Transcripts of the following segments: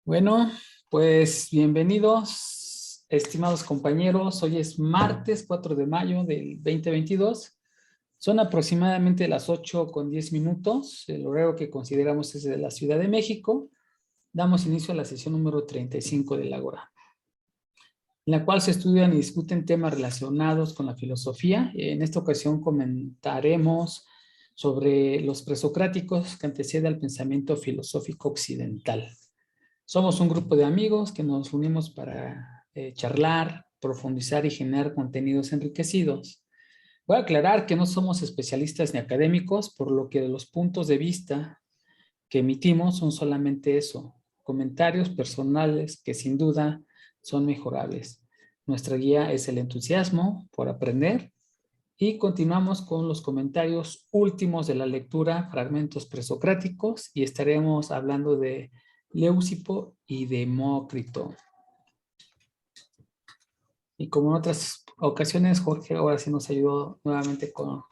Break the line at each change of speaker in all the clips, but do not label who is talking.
Bueno, pues bienvenidos, estimados compañeros. Hoy es martes 4 de mayo del 2022. Son aproximadamente las 8:10. El horario que consideramos es de la Ciudad de México. Damos inicio a la sesión número 35 del Ágora, en la cual se estudian y discuten temas relacionados con la filosofía. En esta ocasión comentaremos sobre los presocráticos que antecede al pensamiento filosófico occidental. Somos un grupo de amigos que nos unimos para charlar, profundizar y generar contenidos enriquecidos. Voy a aclarar que no somos especialistas ni académicos, por lo que los puntos de vista que emitimos son solamente eso, comentarios personales que sin duda son mejorables. Nuestra guía es el entusiasmo por aprender y continuamos con los comentarios últimos de la lectura, fragmentos presocráticos, y estaremos hablando de Leucipo y Demócrito. Y como en otras ocasiones, Jorge ahora sí nos ayudó nuevamente con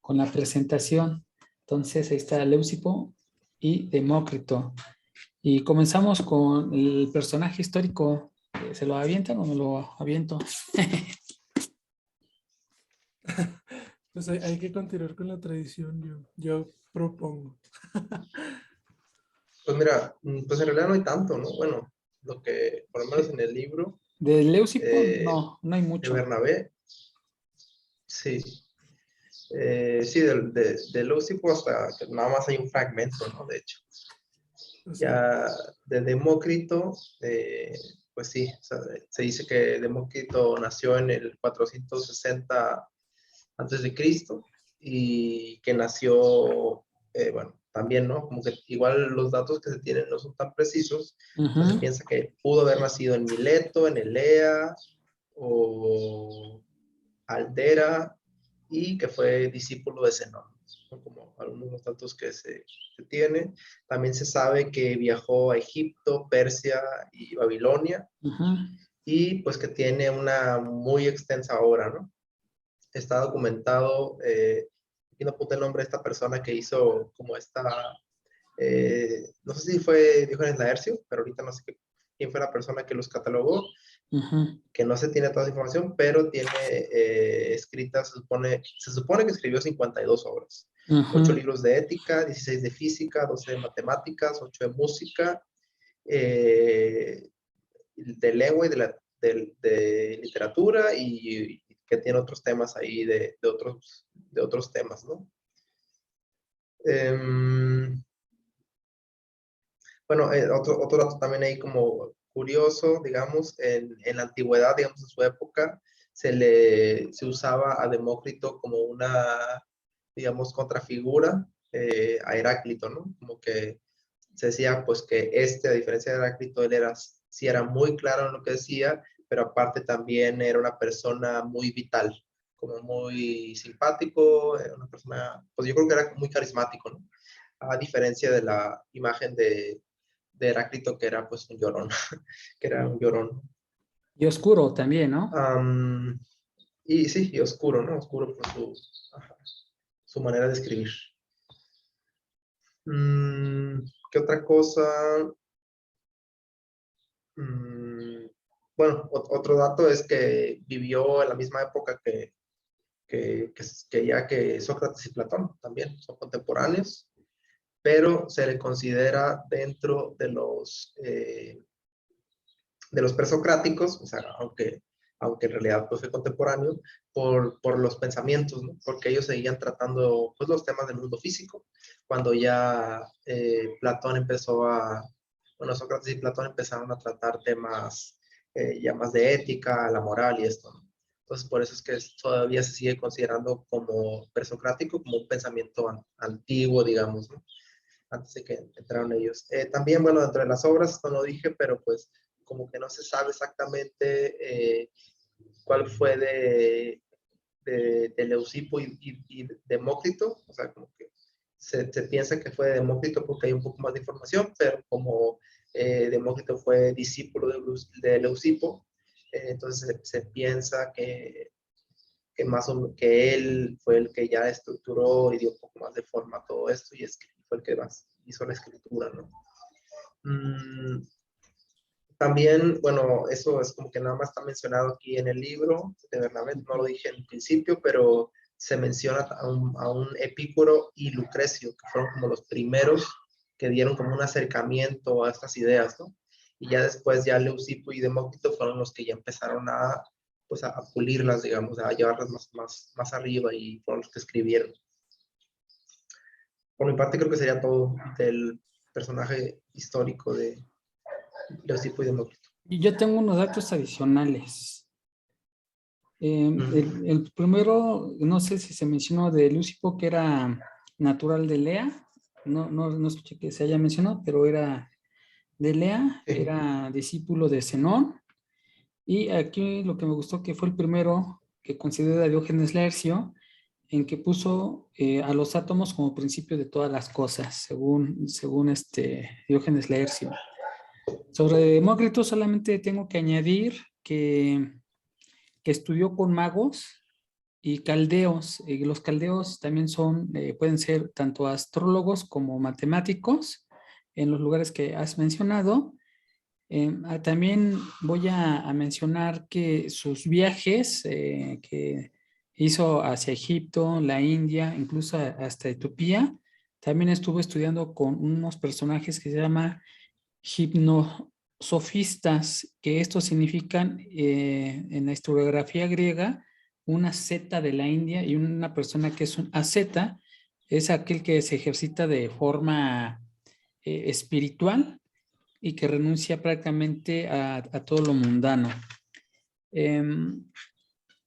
la presentación. Entonces ahí está Leucipo y Demócrito. Y comenzamos con el personaje histórico. ¿Se lo avientan o me lo aviento?
Pues hay que continuar con la tradición, yo propongo.
Pues mira, pues en realidad no hay tanto, ¿no? Bueno, lo que, por lo menos en el libro
De Leucipo
de
no hay mucho.
Bernabé, sí. Sí, de Leucipo hasta que nada más hay un fragmento, ¿no? De hecho.
O sea,
Ya de Demócrito, pues sí, o sea, se dice que Demócrito nació en el 460 antes de Cristo y que nació, bueno, también, ¿no? Como que igual los datos que se tienen no son tan precisos. Pues se piensa que pudo haber nacido en Mileto, en Elea o Aldera y que fue discípulo de Zenón. Son como algunos de los datos que se tienen. También se sabe que viajó a Egipto, Persia y Babilonia y pues que tiene una muy extensa obra, ¿no? Está documentado, aquí no apunta el nombre de esta persona que hizo como esta, no sé si fue Diógenes Laercio, pero ahorita no sé quién fue la persona que los catalogó, que no se tiene toda esa información, pero tiene escritas, se supone que escribió 52 obras. 8 libros de ética, 16 de física, 12 de matemáticas, 8 de música, de lengua y de literatura y que tiene otros temas ahí de otros temas, ¿no? Bueno, otro dato también ahí como curioso, digamos, en la antigüedad, digamos, en su época, se usaba a Demócrito como una, digamos, contrafigura a Heráclito, ¿no? Como que se decía, pues, que a diferencia de Heráclito, él sí era muy claro en lo que decía, pero aparte también era una persona muy vital, como muy simpático, una persona, pues yo creo que era muy carismático, ¿no? A diferencia de la imagen de Heráclito, que era pues un llorón, que era un llorón.
Y oscuro también, ¿no?
Y sí, y oscuro, ¿no? Oscuro por su manera de escribir. ¿Qué otra cosa? Bueno, otro dato es que vivió en la misma época que Sócrates y Platón, también son contemporáneos, pero se le considera dentro de los presocráticos, o sea, aunque en realidad pues, fue contemporáneo, por los pensamientos, ¿no? Porque ellos seguían tratando pues, los temas del mundo físico. Cuando ya Platón bueno, Sócrates y Platón empezaron a tratar temas ya más de ética, la moral y esto, ¿no? Entonces, por eso es que todavía se sigue considerando como presocrático, como un pensamiento antiguo, digamos, ¿no? Antes de que entraron ellos. También, bueno, dentro de las obras, esto no dije, pero pues como que no se sabe exactamente cuál fue de Leucipo y Demócrito, o sea, como que se piensa que fue de Demócrito porque hay un poco más de información, pero como Demócrito fue discípulo de Leucipo, entonces se piensa que él fue el que ya estructuró y dio un poco más de forma a todo esto y fue el que más hizo la escritura, ¿no? También, bueno, eso es como que nada más está mencionado aquí en el libro de Bernabé, no lo dije en principio, pero se menciona a un Epicuro y Lucrecio, que fueron como los primeros que dieron como un acercamiento a estas ideas, ¿no? Y ya después, ya Leucipo y Demócrito fueron los que ya empezaron a, pues a pulirlas, digamos, a llevarlas más arriba, y fueron los que escribieron. Por mi parte, creo que sería todo del personaje histórico de Leucipo y Demócrito.
Y yo tengo unos datos adicionales. El primero, no sé si se mencionó de Leucipo, que era natural de Lea. No escuché que se haya mencionado, pero era de Lea,
Sí.
era discípulo de Zenón. Y aquí lo que me gustó que fue el primero que considera Diógenes Laercio, en que puso a los átomos como principio de todas las cosas, según Diógenes Laercio. Sobre Demócrito solamente tengo que añadir que estudió con magos y caldeos. Los caldeos también pueden ser tanto astrólogos como matemáticos en los lugares que has mencionado. También voy a mencionar que sus viajes que hizo hacia Egipto, la India, incluso hasta Etiopía, también estuvo estudiando con unos personajes que se llama hipnosofistas, que estos significan en la historiografía griega una zeta de la India, y una persona que es un asceta es aquel que se ejercita de forma espiritual y que renuncia prácticamente a todo lo mundano.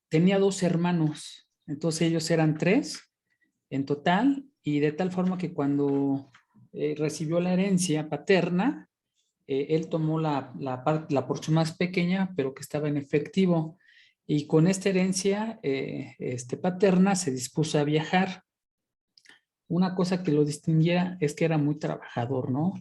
Tenía 2 hermanos, entonces ellos eran 3 en total, y de tal forma que cuando recibió la herencia paterna, él tomó la porción más pequeña, pero que estaba en efectivo, y con esta herencia paterna se dispuso a viajar. Una cosa que lo distinguía es que era muy trabajador, ¿no?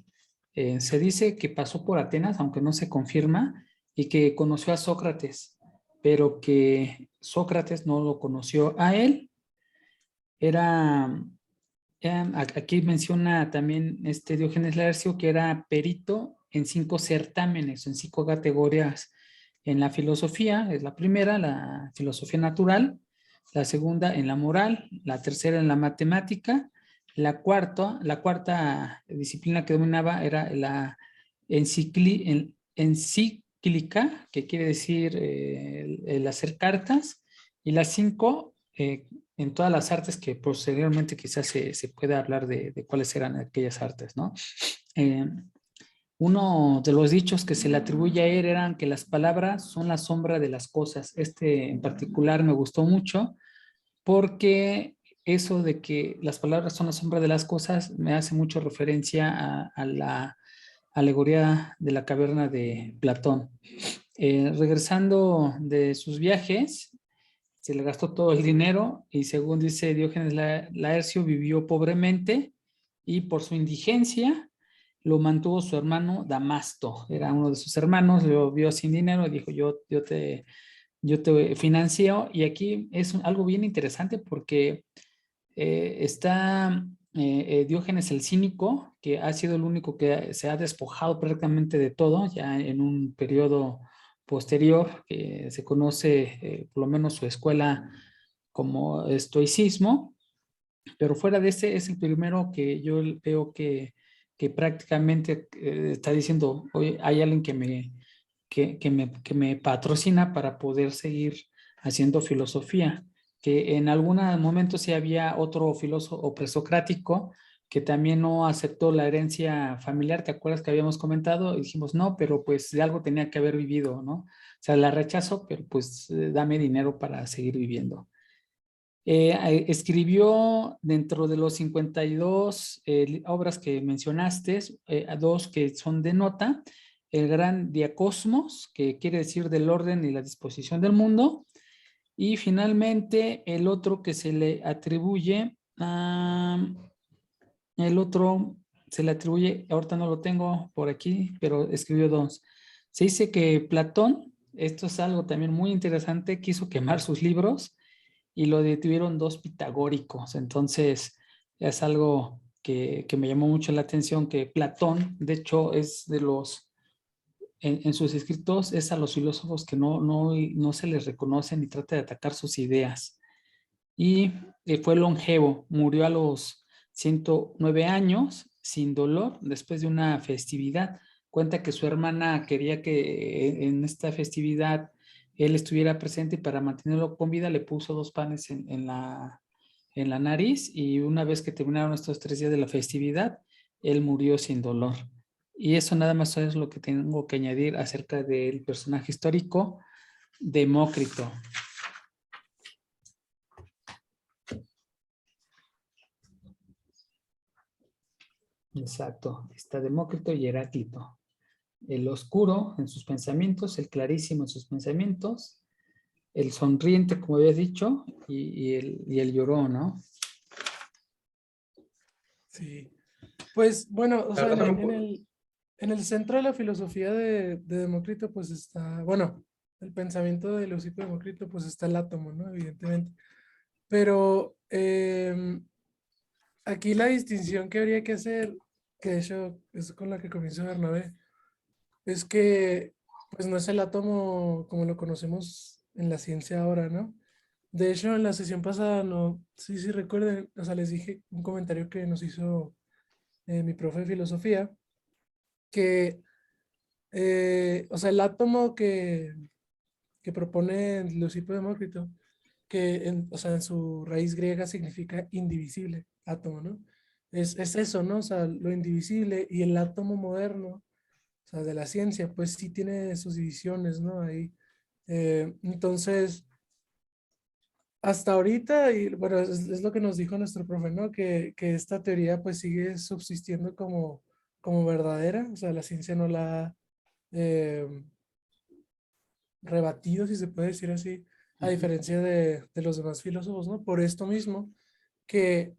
Se dice que pasó por Atenas, aunque no se confirma, y que conoció a Sócrates, pero que Sócrates no lo conoció a él. Aquí menciona también Diógenes Laercio que era perito en 5 certámenes, en 5 categorías en la filosofía. Es la primera, la filosofía natural; la segunda, en la moral; la tercera, en la matemática; la cuarta disciplina que dominaba era la encíclica, que quiere decir el hacer cartas; y las 5, en todas las artes, que posteriormente quizás se pueda hablar de cuáles eran aquellas artes, ¿no? Uno de los dichos que se le atribuye a él eran que las palabras son la sombra de las cosas. En particular me gustó mucho, porque eso de que las palabras son la sombra de las cosas me hace mucho referencia a la alegoría de la caverna de Platón. Regresando de sus viajes, se le gastó todo el dinero, y según dice Diógenes Laercio, vivió pobremente, y por su indigencia lo mantuvo su hermano Damasto. Era uno de sus hermanos, lo vio sin dinero y dijo: yo te financio. Y aquí es algo bien interesante, porque está Diógenes el Cínico, que ha sido el único que se ha despojado prácticamente de todo, ya en un periodo posterior, que se conoce por lo menos su escuela como estoicismo. Pero fuera de ese, es el primero que yo veo que prácticamente está diciendo: oye, hay alguien que me patrocina para poder seguir haciendo filosofía. Que en algún momento sí había otro filósofo presocrático que también no aceptó la herencia familiar. ¿Te acuerdas que habíamos comentado? Y dijimos: no, pero pues de algo tenía que haber vivido, ¿no? O sea, la rechazo, pero pues dame dinero para seguir viviendo. Escribió, dentro de los 52 obras que mencionaste, 2 que son de nota: el Gran Diacosmos, que quiere decir del orden y la disposición del mundo; y finalmente el otro que se le atribuye, ahorita no lo tengo por aquí, pero escribió 2. Se dice que Platón, esto es algo también muy interesante, quiso quemar sus libros y lo detuvieron 2 pitagóricos. Entonces es algo que me llamó mucho la atención, que Platón, de hecho, es de los en sus escritos es a los filósofos que no se les reconoce ni trata de atacar sus ideas. Y fue longevo, murió a los 109 años sin dolor después de una festividad. Cuenta que su hermana quería que en esta festividad él estuviera presente y para mantenerlo con vida le puso 2 panes en la nariz y una vez que terminaron estos 3 días de la festividad, él murió sin dolor. Y eso nada más es lo que tengo que añadir acerca del personaje histórico Demócrito. Exacto, está Demócrito y Heráclito. El oscuro en sus pensamientos, el clarísimo en sus pensamientos, el sonriente, como habías dicho, y el llorón, ¿no?
Sí. Pues bueno, o sea,
Ahora también
en el centro de la filosofía de Demócrito, pues está, bueno, el pensamiento de Leucipo de Demócrito, pues está el átomo, ¿no? Evidentemente. Pero aquí la distinción que habría que hacer, que de hecho es con la que comienza Bernabé, es que pues no es el átomo como lo conocemos en la ciencia ahora, ¿no? De hecho, en la sesión pasada, no, sí recuerden, o sea, les dije un comentario que nos hizo mi profe de filosofía, que, o sea, el átomo que propone Leucipo de Demócrito, que o sea, en su raíz griega significa indivisible, átomo, ¿no? Es eso, ¿no? O sea, lo indivisible y el átomo moderno, o sea, de la ciencia, pues sí tiene sus divisiones, ¿no? Ahí. Entonces, hasta ahorita, y bueno, es lo que nos dijo nuestro profe, ¿no? Que esta teoría pues sigue subsistiendo como verdadera, o sea, la ciencia no la ha eh, rebatido, si se puede decir así, a diferencia de los demás filósofos, ¿no? Por esto mismo, que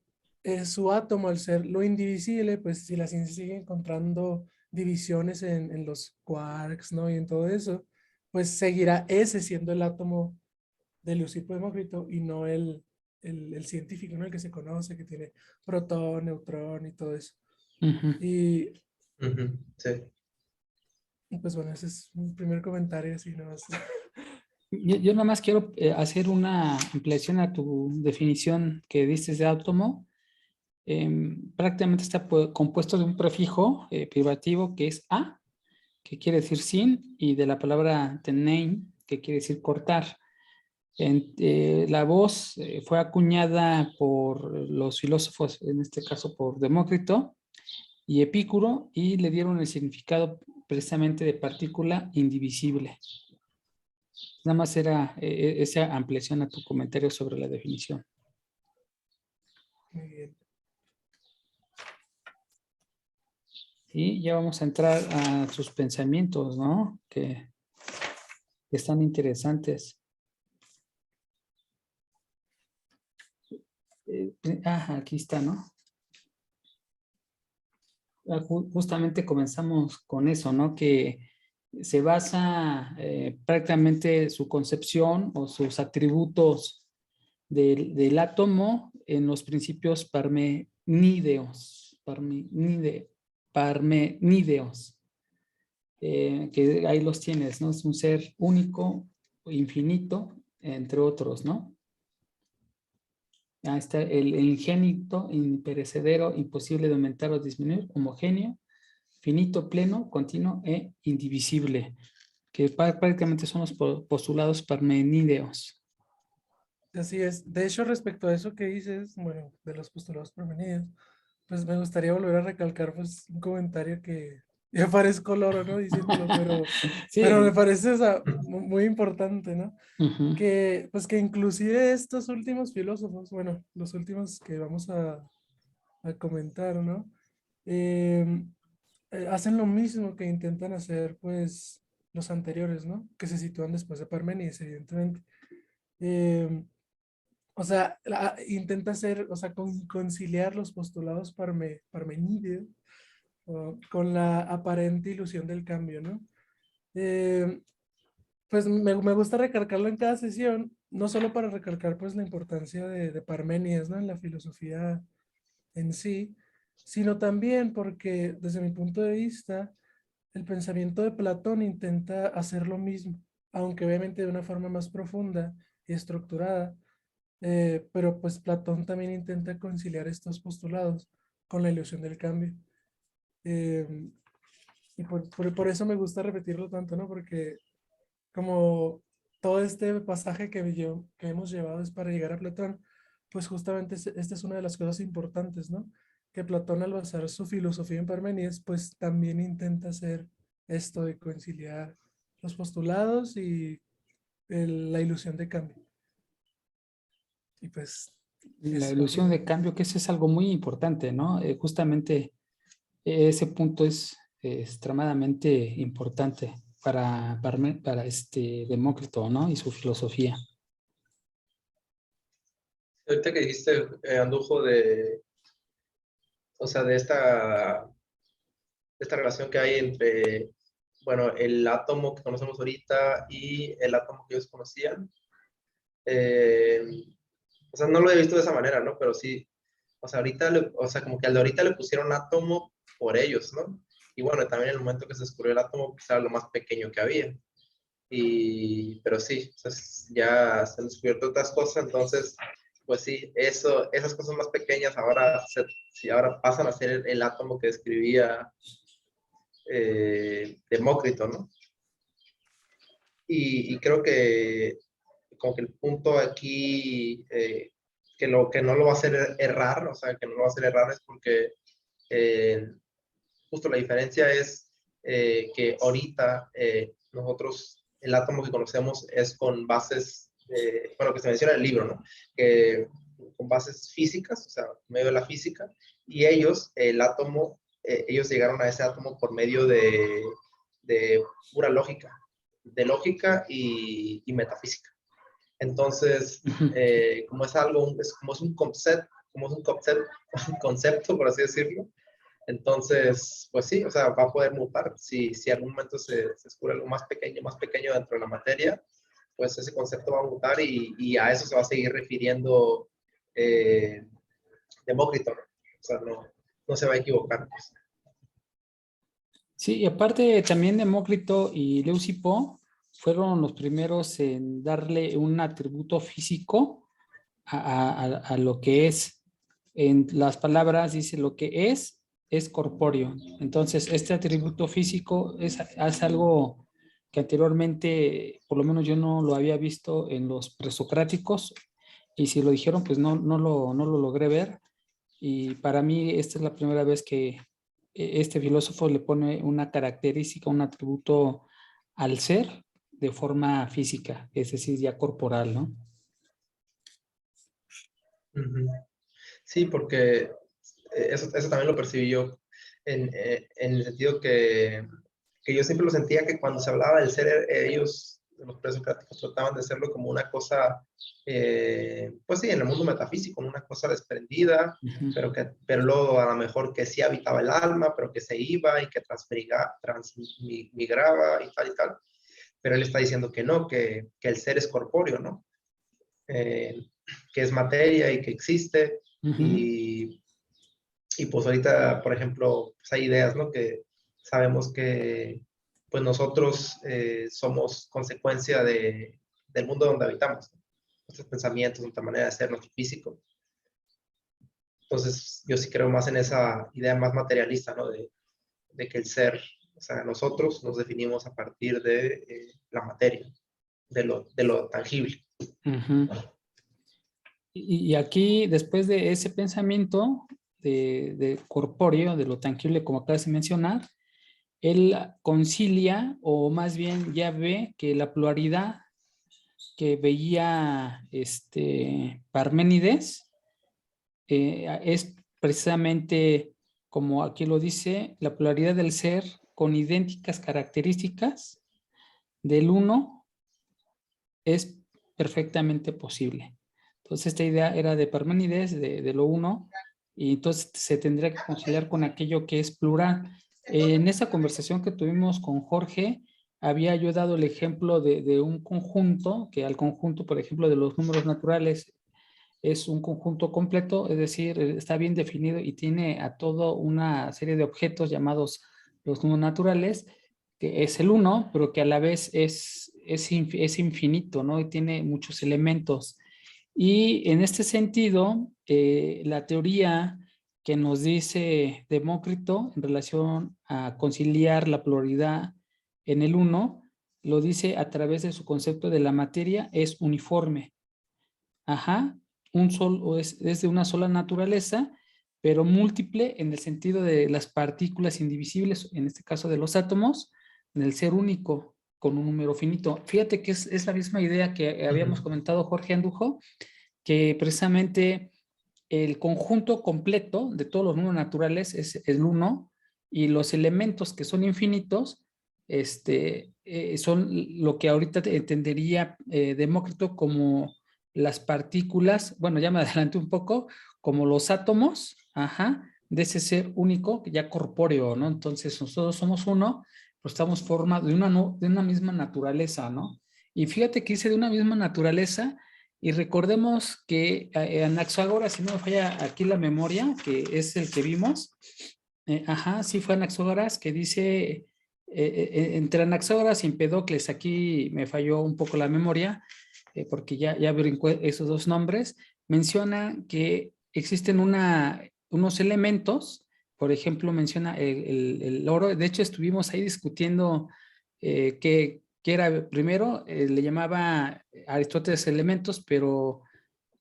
su átomo, al ser lo indivisible, pues si la ciencia sigue encontrando divisiones en los quarks, ¿no? Y en todo eso, pues seguirá ese siendo el átomo de Leucipo Demócrito y no el científico, ¿no? El que se conoce, que tiene protón, neutrón y todo eso.
Ujú.
Y
sí.
pues bueno, ese es un primer comentario, así no más.
Yo nada más quiero hacer una ampliación a tu definición que diste de átomo. Prácticamente está compuesto de un prefijo privativo que es a, que quiere decir sin, y de la palabra tenein, que quiere decir cortar. La voz fue acuñada por los filósofos, en este caso por Demócrito y Epicuro, y le dieron el significado precisamente de partícula indivisible. Nada más era esa ampliación a tu comentario sobre la definición.
Muy bien.
Y ya vamos a entrar a sus pensamientos, ¿no? Que están interesantes. Aquí está, ¿no? Justamente comenzamos con eso, ¿no? Que se basa prácticamente su concepción o sus atributos del átomo en los principios parmenídeos, que ahí los tienes, ¿no? Es un ser único, infinito, entre otros, ¿no? Ahí está el ingénito, imperecedero, imposible de aumentar o disminuir, homogéneo, finito, pleno, continuo e indivisible, que prácticamente son los postulados parmenídeos.
Así es. De hecho, respecto a eso que dices, bueno, de los postulados prevenidos, pues me gustaría volver a recalcar pues un comentario que ya parezco loro, ¿no? Diciéndolo, pero me
Sí.
parece, o sea, muy importante, ¿no?
Uh-huh.
Que pues que inclusive estos últimos filósofos, bueno, los últimos que vamos a comentar, ¿no? Hacen lo mismo que intentan hacer pues los anteriores, ¿no? Que se sitúan después de Parménides, evidentemente. Em, o sea, intenta hacer, o sea, conciliar los postulados parmenídeos con la aparente ilusión del cambio, ¿no? Em, pues me gusta recalcarlo en cada sesión, no solo para recalcar pues la importancia de Parménides, ¿no? En la filosofía en sí, sino también porque desde mi punto de vista, el pensamiento de Platón intenta hacer lo mismo, aunque obviamente de una forma más profunda y estructurada, pero pues Platón también intenta conciliar estos postulados con la ilusión del cambio. Eh, y por eso me gusta repetirlo tanto, ¿no? Porque como todo este pasaje que hemos llevado es para llegar a Platón, pues justamente esta es una de las cosas importantes, ¿no? Que Platón al basar su filosofía en Parménides, pues también intenta hacer esto de conciliar los postulados y la ilusión de cambio. Y pues
La
eso,
ilusión de cambio, que eso es algo muy importante, ¿no? Justamente ese punto es extremadamente importante para Demócrito, ¿no? Y su filosofía.
Ahorita que dijiste, Andujo, o sea, de esta relación que hay entre, bueno, el átomo que conocemos ahorita y el átomo que ellos conocían. Eh, o sea, no lo he visto de esa manera, ¿no? Pero sí, o sea, o sea, como que al de ahorita le pusieron átomo por ellos, ¿no? Y bueno, también en el momento que se descubrió el átomo, pues era lo más pequeño que había. Pero sí, o sea, ya se han descubierto otras cosas, entonces, pues sí, esas cosas más pequeñas sí, ahora pasan a ser el átomo que describía Demócrito, ¿no? Y creo que como que el punto aquí que no lo va a hacer errar, o sea, que no lo va a hacer errar es porque justo la diferencia es que ahorita nosotros, el átomo que conocemos es con bases, bueno, que se menciona en el libro, ¿no? Con bases físicas, o sea, por medio de la física, y ellos, el átomo, ellos llegaron a ese átomo por medio de pura lógica, de lógica y metafísica. Entonces, como es algo, como es un concepto, un concepto, por así decirlo, entonces, pues sí, o sea, va a poder mutar. Si algún momento se descubre algo más pequeño dentro de la materia, pues ese concepto va a mutar y a eso se va a seguir refiriendo eh, Demócrito, ¿no? O sea, no se va a equivocar. Pues.
Sí, y aparte también Demócrito y Leucipo fueron los primeros en darle un atributo físico a lo que es. En las palabras dice lo que es corpóreo. Entonces, este atributo físico es algo que anteriormente, por lo menos yo no lo había visto en los presocráticos, y si lo dijeron, pues no lo logré ver. Y para mí esta es la primera vez que este filósofo le pone una característica, un atributo al ser de forma física, es decir, ya corporal, ¿no?
Uh-huh. Sí, porque eso también lo percibí yo en el sentido que yo siempre lo sentía que cuando se hablaba del ser, ellos, los presocráticos, trataban de hacerlo como una cosa, pues sí, en el mundo metafísico, una cosa desprendida,
Uh-huh.
pero luego a lo mejor que sí habitaba el alma, pero que se iba y que transmigraba y tal y tal. Pero él está diciendo que no, que el ser es corpóreo, ¿no? Que es materia y que existe.
Uh-huh.
Y pues ahorita, por ejemplo, pues hay ideas, ¿no? Que sabemos que pues nosotros somos consecuencia del mundo donde habitamos, ¿no? Nuestros pensamientos, nuestra manera de ser, nuestro físico. Entonces, yo sí creo más en esa idea más materialista, ¿no? De que el ser, o sea, nosotros nos definimos a partir de la materia, de lo tangible.
Uh-huh. Y aquí, después de ese pensamiento de corpóreo, de lo tangible, como acabas de mencionar, él concilia, o más bien ya ve que la pluralidad que veía Parménides es precisamente, como aquí lo dice, la pluralidad del ser con idénticas características del uno es perfectamente posible. Entonces, esta idea era de Parménides, de lo uno, y entonces se tendría que conciliar con aquello que es plural. En esa conversación que tuvimos con Jorge, había yo dado el ejemplo de un conjunto, que al conjunto, por ejemplo, de los números naturales es un conjunto completo, es decir, está bien definido y tiene a toda una serie de objetos llamados los números naturales, que es el uno, pero que a la vez es infinito, ¿no? Y tiene muchos elementos. Y en este sentido, la teoría que nos dice Demócrito en relación a conciliar la pluralidad en el uno, lo dice a través de su concepto de la materia es uniforme. Ajá, es de una sola naturaleza, pero múltiple en el sentido de las partículas indivisibles, en este caso de los átomos, en el ser único con un número finito. Fíjate que es la misma idea que habíamos comentado Jorge Andujo, que precisamente el conjunto completo de todos los números naturales es el uno, y los elementos que son infinitos son lo que ahorita entendería Demócrito como las partículas, bueno, ya me adelanté un poco, como los átomos, ajá, de ese ser único, ya corpóreo, ¿no? Entonces nosotros somos uno, pero estamos formados de una misma naturaleza, ¿no? Y fíjate que dice de una misma naturaleza, y recordemos que Anaxágoras, si no me falla aquí la memoria, que es el que vimos, ajá, sí fue Anaxágoras, que dice, entre Anaxágoras y Empedocles, aquí me falló un poco la memoria, porque ya brincó esos dos nombres, menciona que existen unos elementos, por ejemplo, menciona el oro. De hecho, estuvimos ahí discutiendo que era, primero, le llamaba Aristóteles elementos, pero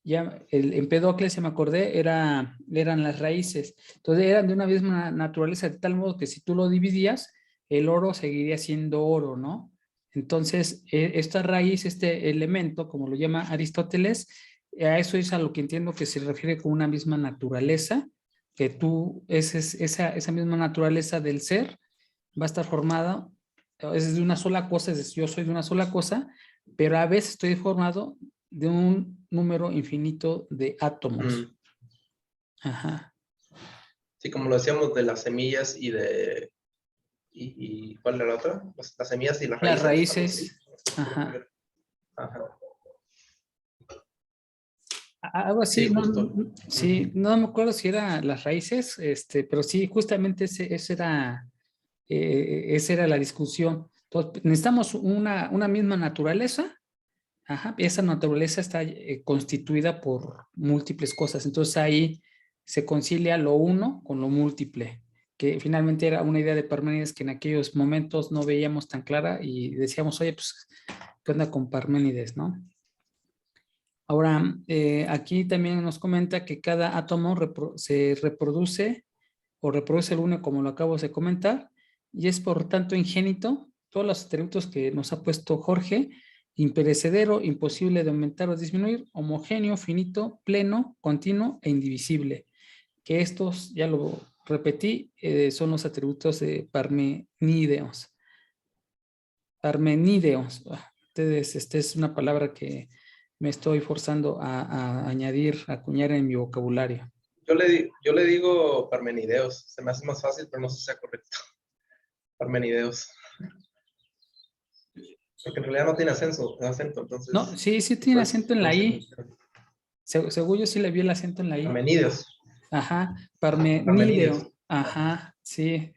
ya el Empedocles, se me acordé, eran las raíces. Entonces eran de una misma naturaleza, de tal modo que si tú lo dividías, el oro seguiría siendo oro, ¿no? Entonces, esta raíz, este elemento, como lo llama Aristóteles, a eso es a lo que entiendo que se refiere con una misma naturaleza, que esa misma naturaleza del ser va a estar formada, es de una sola cosa, es decir, yo soy de una sola cosa, pero a veces estoy formado de un número infinito de átomos.
Mm.
Ajá.
Sí, como lo decíamos de las semillas y de... ¿Y cuál era la otra? Pues, las semillas y las
Las
raíces. Algo así.
raíces. Ajá.
Ajá.
Algo
Sí,
así, no,
justo.
sí, no me acuerdo si era las raíces, pero sí, justamente esa era la discusión. Entonces, necesitamos una misma naturaleza. Ajá, esa naturaleza está constituida por múltiples cosas. Entonces ahí se concilia lo uno con lo múltiple, que finalmente era una idea de Parménides que en aquellos momentos no veíamos tan clara y decíamos, oye, pues, ¿qué onda con Parménides, no? Ahora, aquí también nos comenta que cada átomo se reproduce o reproduce el uno, como lo acabo de comentar, y es por tanto ingénito. Todos los atributos que nos ha puesto Jorge: imperecedero, imposible de aumentar o disminuir, homogéneo, finito, pleno, continuo e indivisible. Que estos, ya lo repetí, son los atributos de Parmenídeos. Parmenídeos. Ustedes, esta es una palabra que me estoy forzando a añadir, a acuñar en mi vocabulario.
Yo le digo Parmenideos. Se me hace más fácil, pero no sé si sea correcto. Parmenideos. Porque en realidad no tiene acento, entonces...
No, sí tiene
Pues,
acento en
no
la
sé.
I. Según yo sí le vi el acento en la I.
Parmenideos.
Ajá,
Parmenideos.
Parmenideo. Ajá, sí.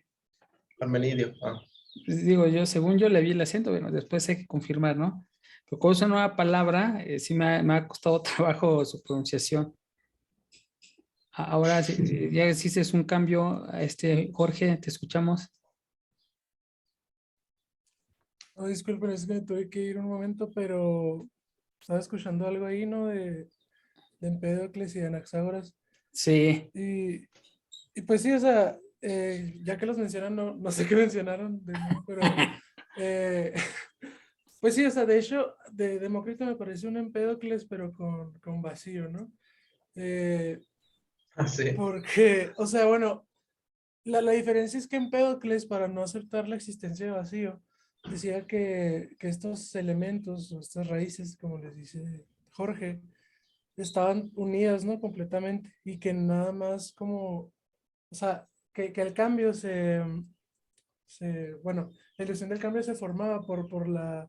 Parmenidio. Ah.
Pues digo yo, según yo le vi el acento, bueno, después hay que confirmar, ¿no? Pero con esa nueva palabra, sí me ha costado trabajo su pronunciación. Ahora, ya hiciste un cambio, Jorge, te escuchamos.
Oh, disculpen, es que me tuve que ir un momento, pero estaba escuchando algo ahí, ¿no? De Empédocles y de Anaxágoras.
Sí,
Y, y pues sí, o sea, ya que los mencionan, no sé qué mencionaron de nuevo, pero eh, pues sí, o sea, de hecho, de Demócrito me parece un Empédocles, pero con vacío, ¿no? Eh,
Ah, sí.
Porque, o sea, bueno, la diferencia es que Empédocles, para no aceptar la existencia de vacío, decía que estos elementos o estas raíces, como les dice Jorge, estaban unidas, ¿no? Completamente, y que nada más como, o sea, que el cambio bueno, la ilusión del cambio se formaba por la,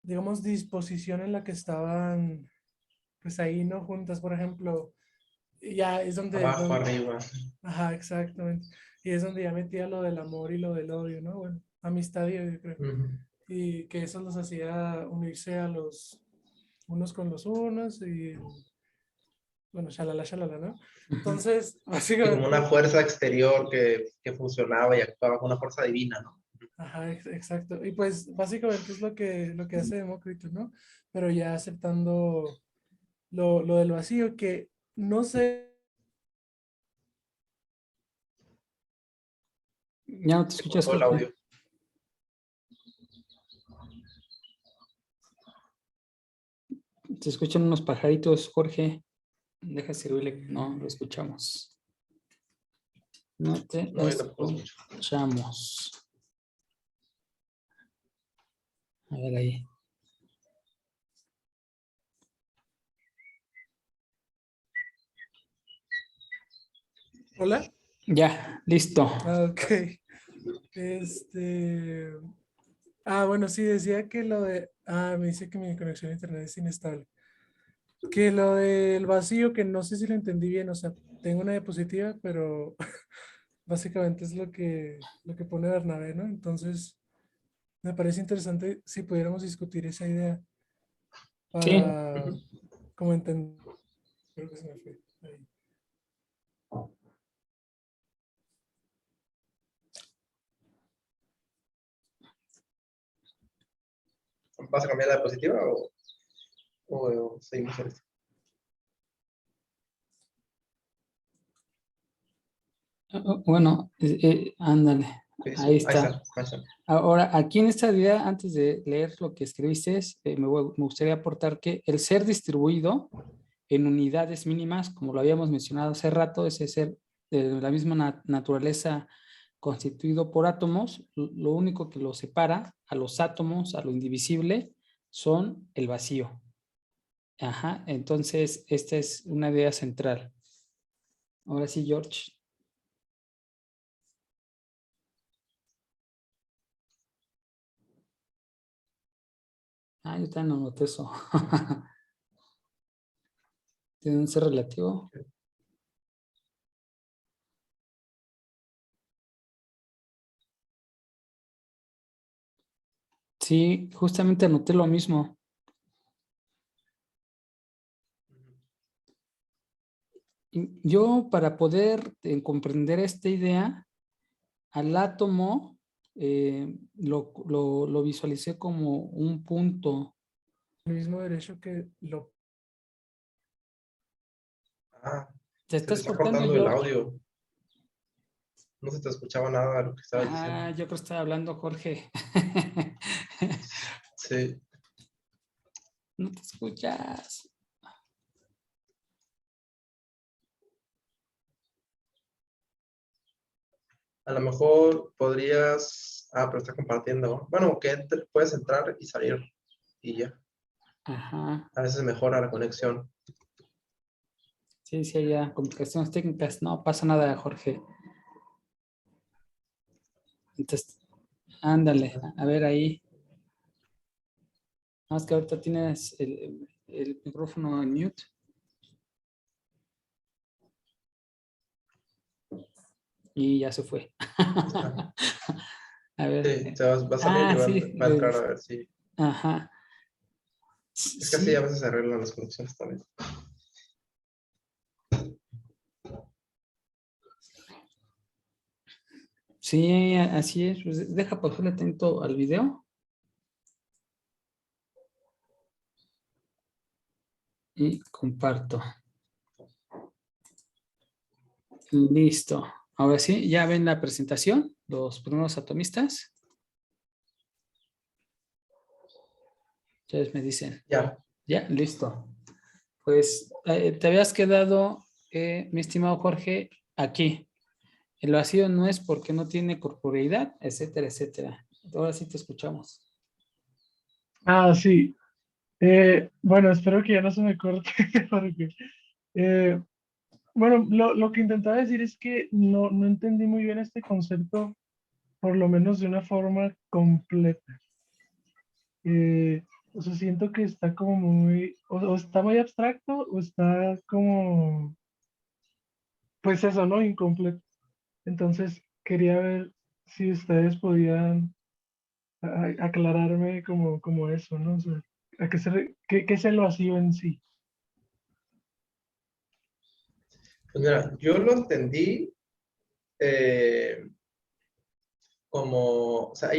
digamos, disposición en la que estaban, pues ahí, ¿no? Juntas, por ejemplo, ya es
Abajo, arriba.
ajá, exactamente. y es donde ya metía lo del amor y lo del odio, ¿no? Bueno, amistad y odio, yo creo.
Ujú.
Y que eso los hacía unirse a los unos con los unos y, bueno, shalala, ¿no?
Ujú.
Entonces,
Y como una
básicamente,
fuerza exterior que funcionaba y actuaba como una fuerza divina, ¿no?
ajá, exacto. Y pues básicamente es lo que hace Demócrito, ¿no? Pero ya aceptando lo del vacío, que no sé,
Ya no te
Se
escuchas,
cortó el
Jorge.
audio.
Se escuchan unos pajaritos, Jorge. Deja servirle que no lo escuchamos. No te
No, yo tampoco lo escucho.
escuchamos. A ver ahí.
hola.
Ya, listo.
Ah, ok. Este, bueno, sí, decía que me dice que mi conexión a internet es inestable. Que lo del vacío, que no sé si lo entendí bien, o sea, tengo una diapositiva, pero básicamente es lo que pone Bernabé, ¿no? Entonces, me parece interesante si pudiéramos discutir esa idea
Sí,
para,
Ujú.
como entender, creo que se me fue ahí.
¿Vas a cambiar la diapositiva o seguimos en esto?
bueno, ándale, ahí
Ahí está,
está.
ahí está.
Ahora, aquí en esta idea, antes de leer lo que escribiste, me gustaría aportar que el ser distribuido en unidades mínimas, como lo habíamos mencionado hace rato, ese ser de la misma naturaleza constituido por átomos, lo único que lo separa a los átomos, a lo indivisible, son el vacío. Ajá, entonces esta es una idea central. Ahora sí, George. Yo también no noté eso. Tiene un ser relativo. Sí, justamente anoté lo mismo. Yo, para poder comprender esta idea, al átomo lo visualicé como un punto.
El mismo derecho que lo...
Ah,
¿Te
se te
estás
está
cortando,
cortando el
George?
audio. No se te escuchaba nada de lo que estabas diciendo.
Yo creo que estaba hablando Jorge.
Sí,
No te escuchas.
a lo mejor podrías. Pero está compartiendo. Bueno, que puedes entrar y salir y ya.
Ajá.
A veces mejora la conexión.
Sí, sí, ya. Complicaciones técnicas. No pasa nada, Jorge. Entonces, ándale. A ver ahí. Nada más que ahorita tienes el micrófono en mute. Y ya se fue.
Ajá.
A ver.
Sí, te va a salir y
Sí.
va a entrar a ver si.
Ajá.
Es que así a
Sí,
veces se arreglan las conexiones también.
sí, así es. Pues deja pausarle atento al video y comparto. Listo. Ahora sí, ya ven la presentación, los primeros atomistas. Ustedes me dicen,
Ya.
ya, listo. Pues te habías quedado, mi estimado Jorge, aquí. El vacío no es porque no tiene corporeidad, etcétera, etcétera. Ahora sí te escuchamos.
Sí. Bueno, espero que ya no se me corte, porque, eh, bueno, lo que intentaba decir es que no entendí muy bien este concepto, por lo menos de una forma completa. O sea, siento que está como o está muy abstracto, o está como, pues eso, ¿no? Incompleto. Entonces, quería ver si ustedes podían aclararme como eso, ¿no? O sea, ¿a qué es el vacío en sí?
Pues mira, yo lo entendí eh, como, o sea,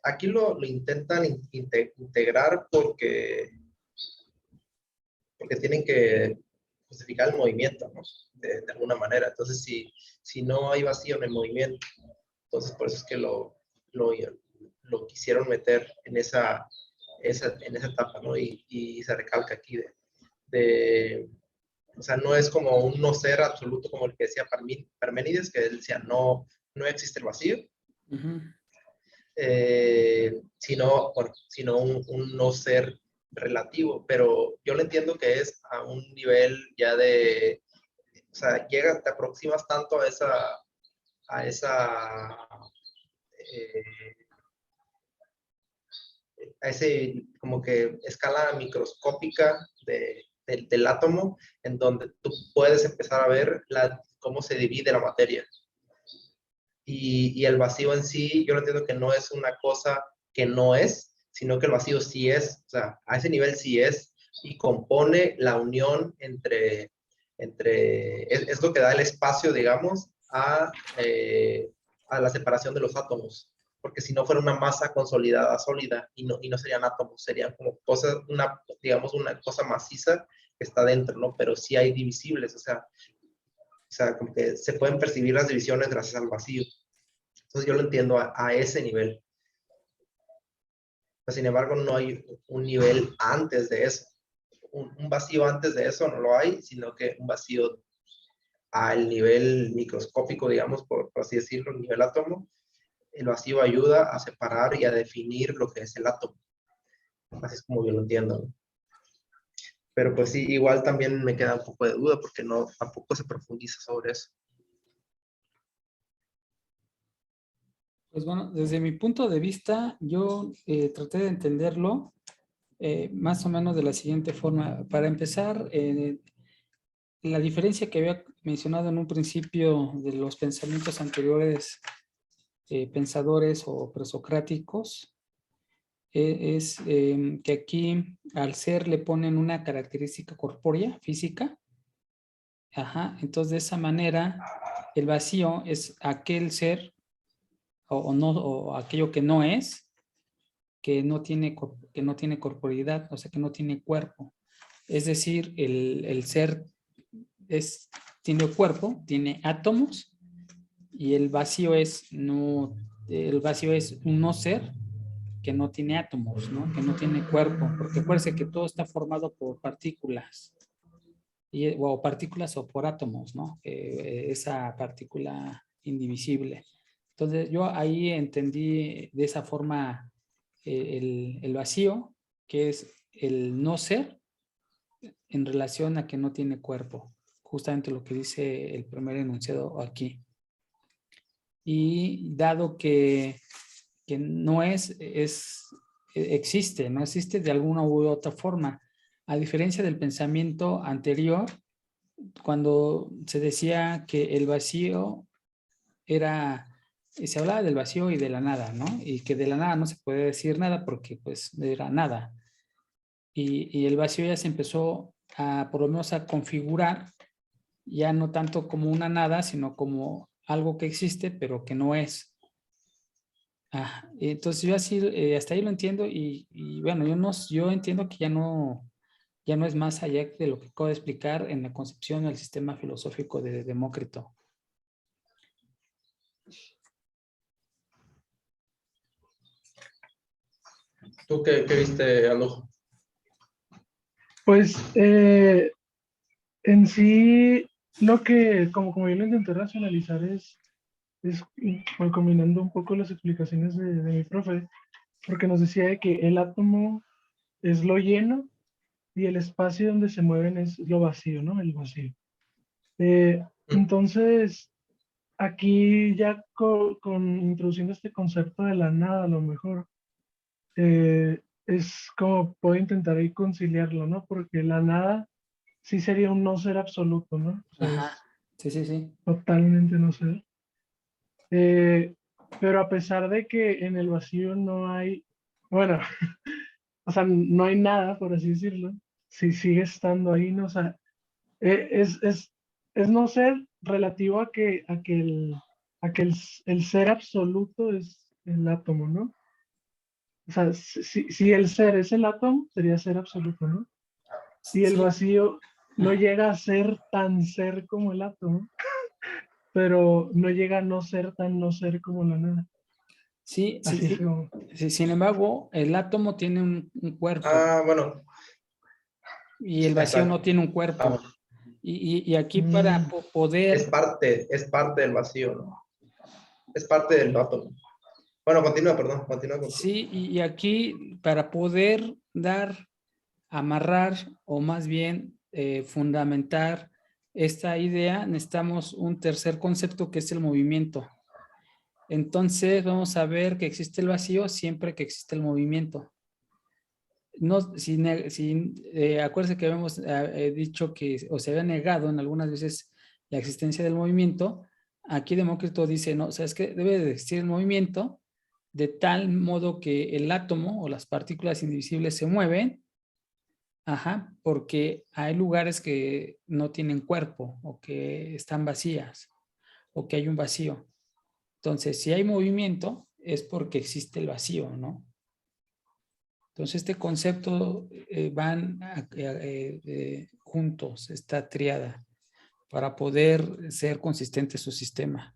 aquí lo intentan integrar porque tienen que justificar el movimiento, ¿no? De alguna manera. Entonces, si no hay vacío en el movimiento, entonces por eso es que lo quisieron meter en esa etapa, ¿no? Y se recalca aquí o sea, no es como un no ser absoluto como el que decía Parménides, que él decía no existe el vacío,
Ujú.
sino un no ser relativo, pero yo lo entiendo que es a un nivel ya o sea, te aproximas tanto eh, a ese como que escala microscópica del átomo, en donde tú puedes empezar a ver cómo se divide la materia. Y el vacío en sí, yo lo entiendo que no es una cosa que no es, sino que el vacío sí es, o sea, a ese nivel sí es, y compone la unión es lo que da el espacio, digamos, a la separación de los átomos, porque si no fuera una masa consolidada, sólida, y no serían átomos, serían como cosas, digamos, una cosa maciza que está dentro, ¿no? Pero sí hay divisibles, o sea, como que se pueden percibir las divisiones gracias al vacío. Entonces yo lo entiendo a ese nivel. Pero sin embargo, no hay un nivel antes de eso. Un vacío antes de eso no lo hay, sino que un vacío al nivel microscópico, digamos, por así decirlo, nivel átomo. El vacío ayuda a separar y a definir lo que es el átomo. Así es como yo lo entiendo, ¿no? Pero pues sí, igual también me queda un poco de duda porque tampoco se profundiza sobre eso.
Pues bueno, desde mi punto de vista, yo traté de entenderlo más o menos de la siguiente forma. Para empezar, la diferencia que había mencionado en un principio de los pensamientos anteriores, pensadores o presocráticos, es que aquí al ser le ponen una característica corpórea, física. Ajá, entonces de esa manera el vacío es aquel ser o no, o aquello que no es, que no tiene corporeidad, o sea, que no tiene cuerpo. Es decir, el ser tiene cuerpo, tiene átomos, y el vacío es un no ser que no tiene átomos, ¿no? Que no tiene cuerpo, porque acuérdense que todo está formado por partículas, o partículas o por átomos, ¿no? Esa partícula indivisible. Entonces yo ahí entendí de esa forma el vacío, que es el no ser en relación a que no tiene cuerpo. Justamente lo que dice el primer enunciado aquí. Y dado que no existe, no existe de alguna u otra forma. A diferencia del pensamiento anterior, cuando se decía que el vacío se hablaba del vacío y de la nada, ¿no? Y que de la nada no se puede decir nada porque pues era nada. Y el vacío ya se empezó por lo menos a configurar, ya no tanto como una nada, sino como algo que existe, pero que no es. Entonces yo así, hasta ahí lo entiendo y bueno, yo entiendo que ya no es más allá de lo que acabo de explicar en la concepción del sistema filosófico de Demócrito.
¿Tú qué viste, Aldo?
Pues en sí, lo que, como yo lo intenté racionalizar es bueno, combinando un poco las explicaciones de mi profe, porque nos decía de que el átomo es lo lleno y el espacio donde se mueven es lo vacío, ¿no? El vacío. Entonces, aquí ya introduciendo este concepto de la nada, a lo mejor, es como puedo intentar ahí conciliarlo, ¿no? Porque la nada sí sería un no ser absoluto, ¿no? O sea,
Ajá,
es
sí, sí, sí.
totalmente no ser. Pero a pesar de que en el vacío no hay, bueno, o sea, no hay nada, por así decirlo, si sigue estando ahí, ¿no? O sea, eh, es, es, es no ser relativo a que el ser absoluto es el átomo, ¿no? O sea, si el ser es el átomo, sería ser absoluto, ¿no? Y el
Sí,
vacío no llega a ser tan ser como el átomo, pero no llega a no ser tan no ser como la nada.
sí, sí,
Así es
sí.
como.
Sí, sin embargo, el átomo tiene un cuerpo
Ah, bueno,
y el vacío no
exacto.
tiene un
Ah,
cuerpo.
bueno.
Y aquí para poder,
Es parte del vacío, ¿no? Es parte del átomo. Bueno, continúa, perdón, continúa con tu.
sí, y aquí para poder dar, amarrar o más bien fundamentar esta idea, necesitamos un tercer concepto que es el movimiento. Entonces vamos a ver que existe el vacío siempre que existe el movimiento. No, acuérdense que habíamos dicho que, o se había negado en algunas veces la existencia del movimiento. Aquí Demócrito dice, no, o sea, es que debe de existir el movimiento de tal modo que el átomo o las partículas indivisibles se mueven, ajá, porque hay lugares que no tienen cuerpo o que están vacías o que hay un vacío. Entonces, si hay movimiento, es porque existe el vacío, ¿no? Entonces, este concepto van juntos, esta triada, para poder ser consistente su sistema.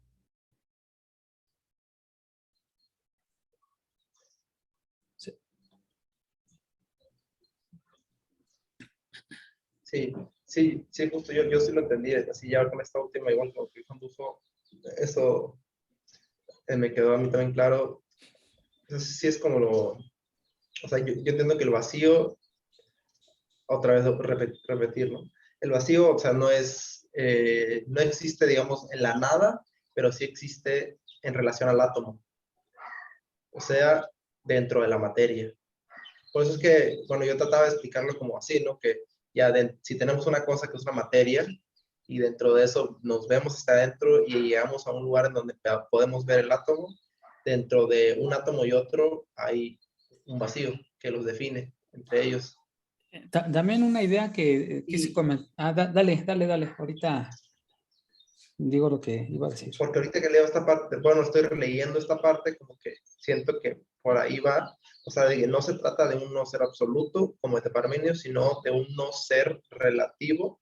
Sí.
Sí, sí, sí, justo yo sí lo entendí. Así ya con esta última, igual como que condujo, eso me quedó a mí también claro. Entonces, sí es como o sea, yo entiendo que el vacío, otra vez repetir, ¿no? El vacío, o sea, no existe, digamos, en la nada, pero sí existe en relación al átomo, o sea, dentro de la materia. Por eso es que, bueno, yo trataba de explicarlo como así, ¿no? Que ya si tenemos una cosa que es una materia y dentro de eso nos vemos hasta adentro y llegamos a un lugar en donde podemos ver el átomo, dentro de un átomo y otro hay un vacío que los define entre ellos.
También una idea que quise
Y
comentar. Dale. Ahorita digo lo que iba a decir.
porque ahorita que leo esta parte, bueno, estoy releyendo esta parte, como que siento que por ahí va, o sea, de que no se trata de un no ser absoluto como de Parmenio, sino de un no ser relativo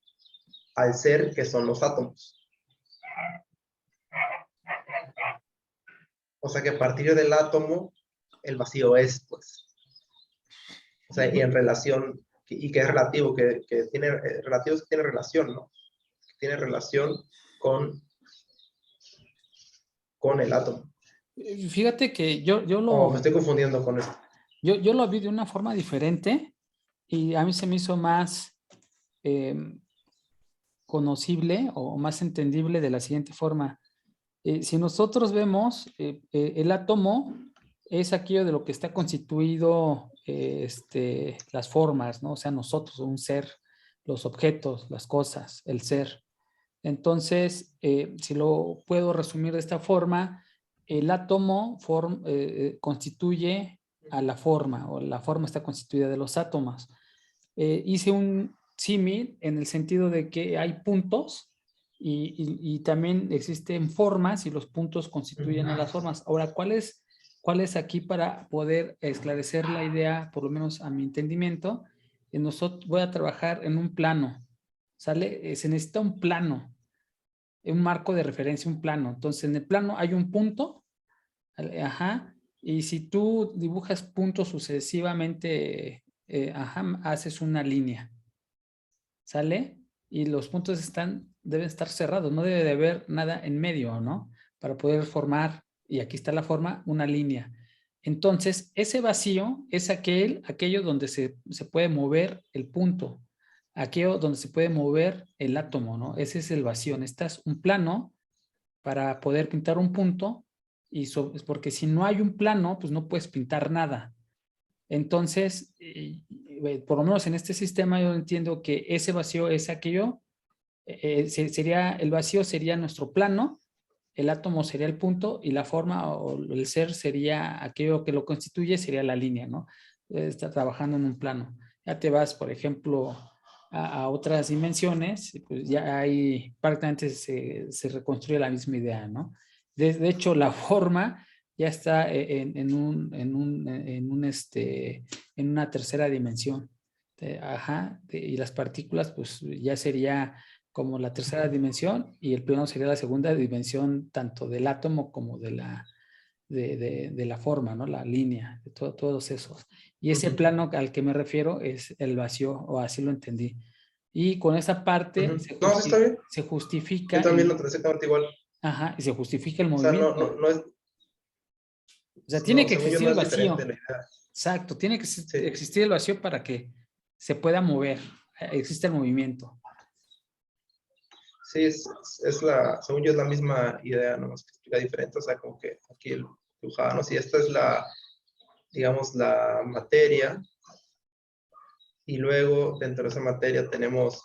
al ser que son los átomos. O sea que a partir del átomo, el vacío es, pues, o sea, y en relación, y que es relativo, que tiene, relativo es que tiene relación, ¿no? Que tiene relación con, con el átomo.
Fíjate que yo
O me estoy confundiendo con esto.
yo lo vi de una forma diferente y a mí se me hizo más eh, conocible o más entendible de la siguiente forma. Si nosotros vemos el átomo es aquello de lo que está constituido las formas, ¿no? O sea, nosotros, un ser, los objetos, las cosas, el ser. Entonces, si lo puedo resumir de esta forma, el átomo constituye a la forma o la forma está constituida de los átomos. Hice un símil en el sentido de que hay puntos y también existen formas y los puntos constituyen a las formas. Ahora, ¿cuál es aquí para poder esclarecer la idea, por lo menos a mi entendimiento? Voy a trabajar en un plano, ¿sale? Se necesita un plano, un marco de referencia, un plano. Entonces, en el plano hay un punto, ajá, y si tú dibujas puntos sucesivamente, ajá, haces una línea. ¿Sale? Y los puntos deben estar cerrados, no debe de haber nada en medio, ¿no? Para poder formar, y aquí está la forma, una línea. Entonces, ese vacío es aquello donde se puede mover el punto, aquello donde se puede mover el átomo, ¿no? Ese es el vacío. Necesitas un plano para poder pintar un punto, porque si no hay un plano, pues no puedes pintar nada. Entonces, por lo menos en este sistema yo entiendo que ese vacío es aquello, el vacío sería nuestro plano el átomo sería el punto y la forma o el ser sería aquello que lo constituye, sería la línea, ¿no? Está trabajando en un plano. Ya te vas, por ejemplo, a otras dimensiones, pues ya ahí prácticamente se reconstruye la misma idea, ¿no? De hecho, la forma ya está en una tercera dimensión. Ajá, y las partículas, pues ya sería como la tercera dimensión y el plano sería la segunda dimensión tanto del átomo como de la forma, ¿no? La línea, de todos esos. Y ese plano al que me refiero es el vacío, o así lo entendí. Y con esa parte
No, sí está bien.
se
Yo
justifica
también lo traté exactamente igual.
ajá, y se justifica el
O sea,
movimiento.
no es,
O sea, tiene
no,
que
según yo
existir
no
el
es diferente
vacío.
la idea.
Exacto, tiene que
Sí,
existir el vacío para que se pueda mover, existe el movimiento.
sí, según yo es la misma idea, nomás que explica diferente. O sea, como que aquí el dibujado, ¿no? Si esta es digamos, la materia, y luego dentro de esa materia tenemos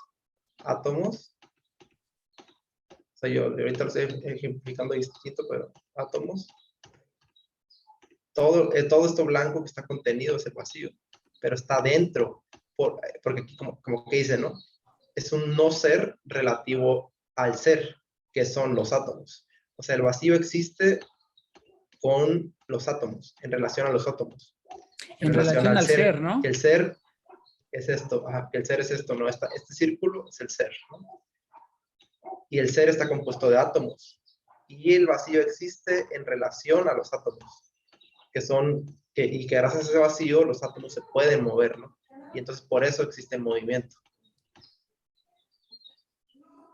átomos. O sea, yo ahorita lo estoy ejemplificando distinto, pero átomos. Todo esto blanco que está contenido es el vacío, pero está dentro, porque aquí como que dice, ¿no? Es un no ser relativo al ser, que son los átomos. O sea, el vacío existe con los átomos, en relación a los átomos, en
En
relación
relación
al
al
ser,
ser, ¿no?
que el ser es esto, que el ser es esto, ¿no? Este círculo es el ser, ¿no? Y el ser está compuesto de átomos, y el vacío existe en relación a los átomos, y que gracias a ese vacío los átomos se pueden mover, ¿no? Y entonces por eso existe el movimiento.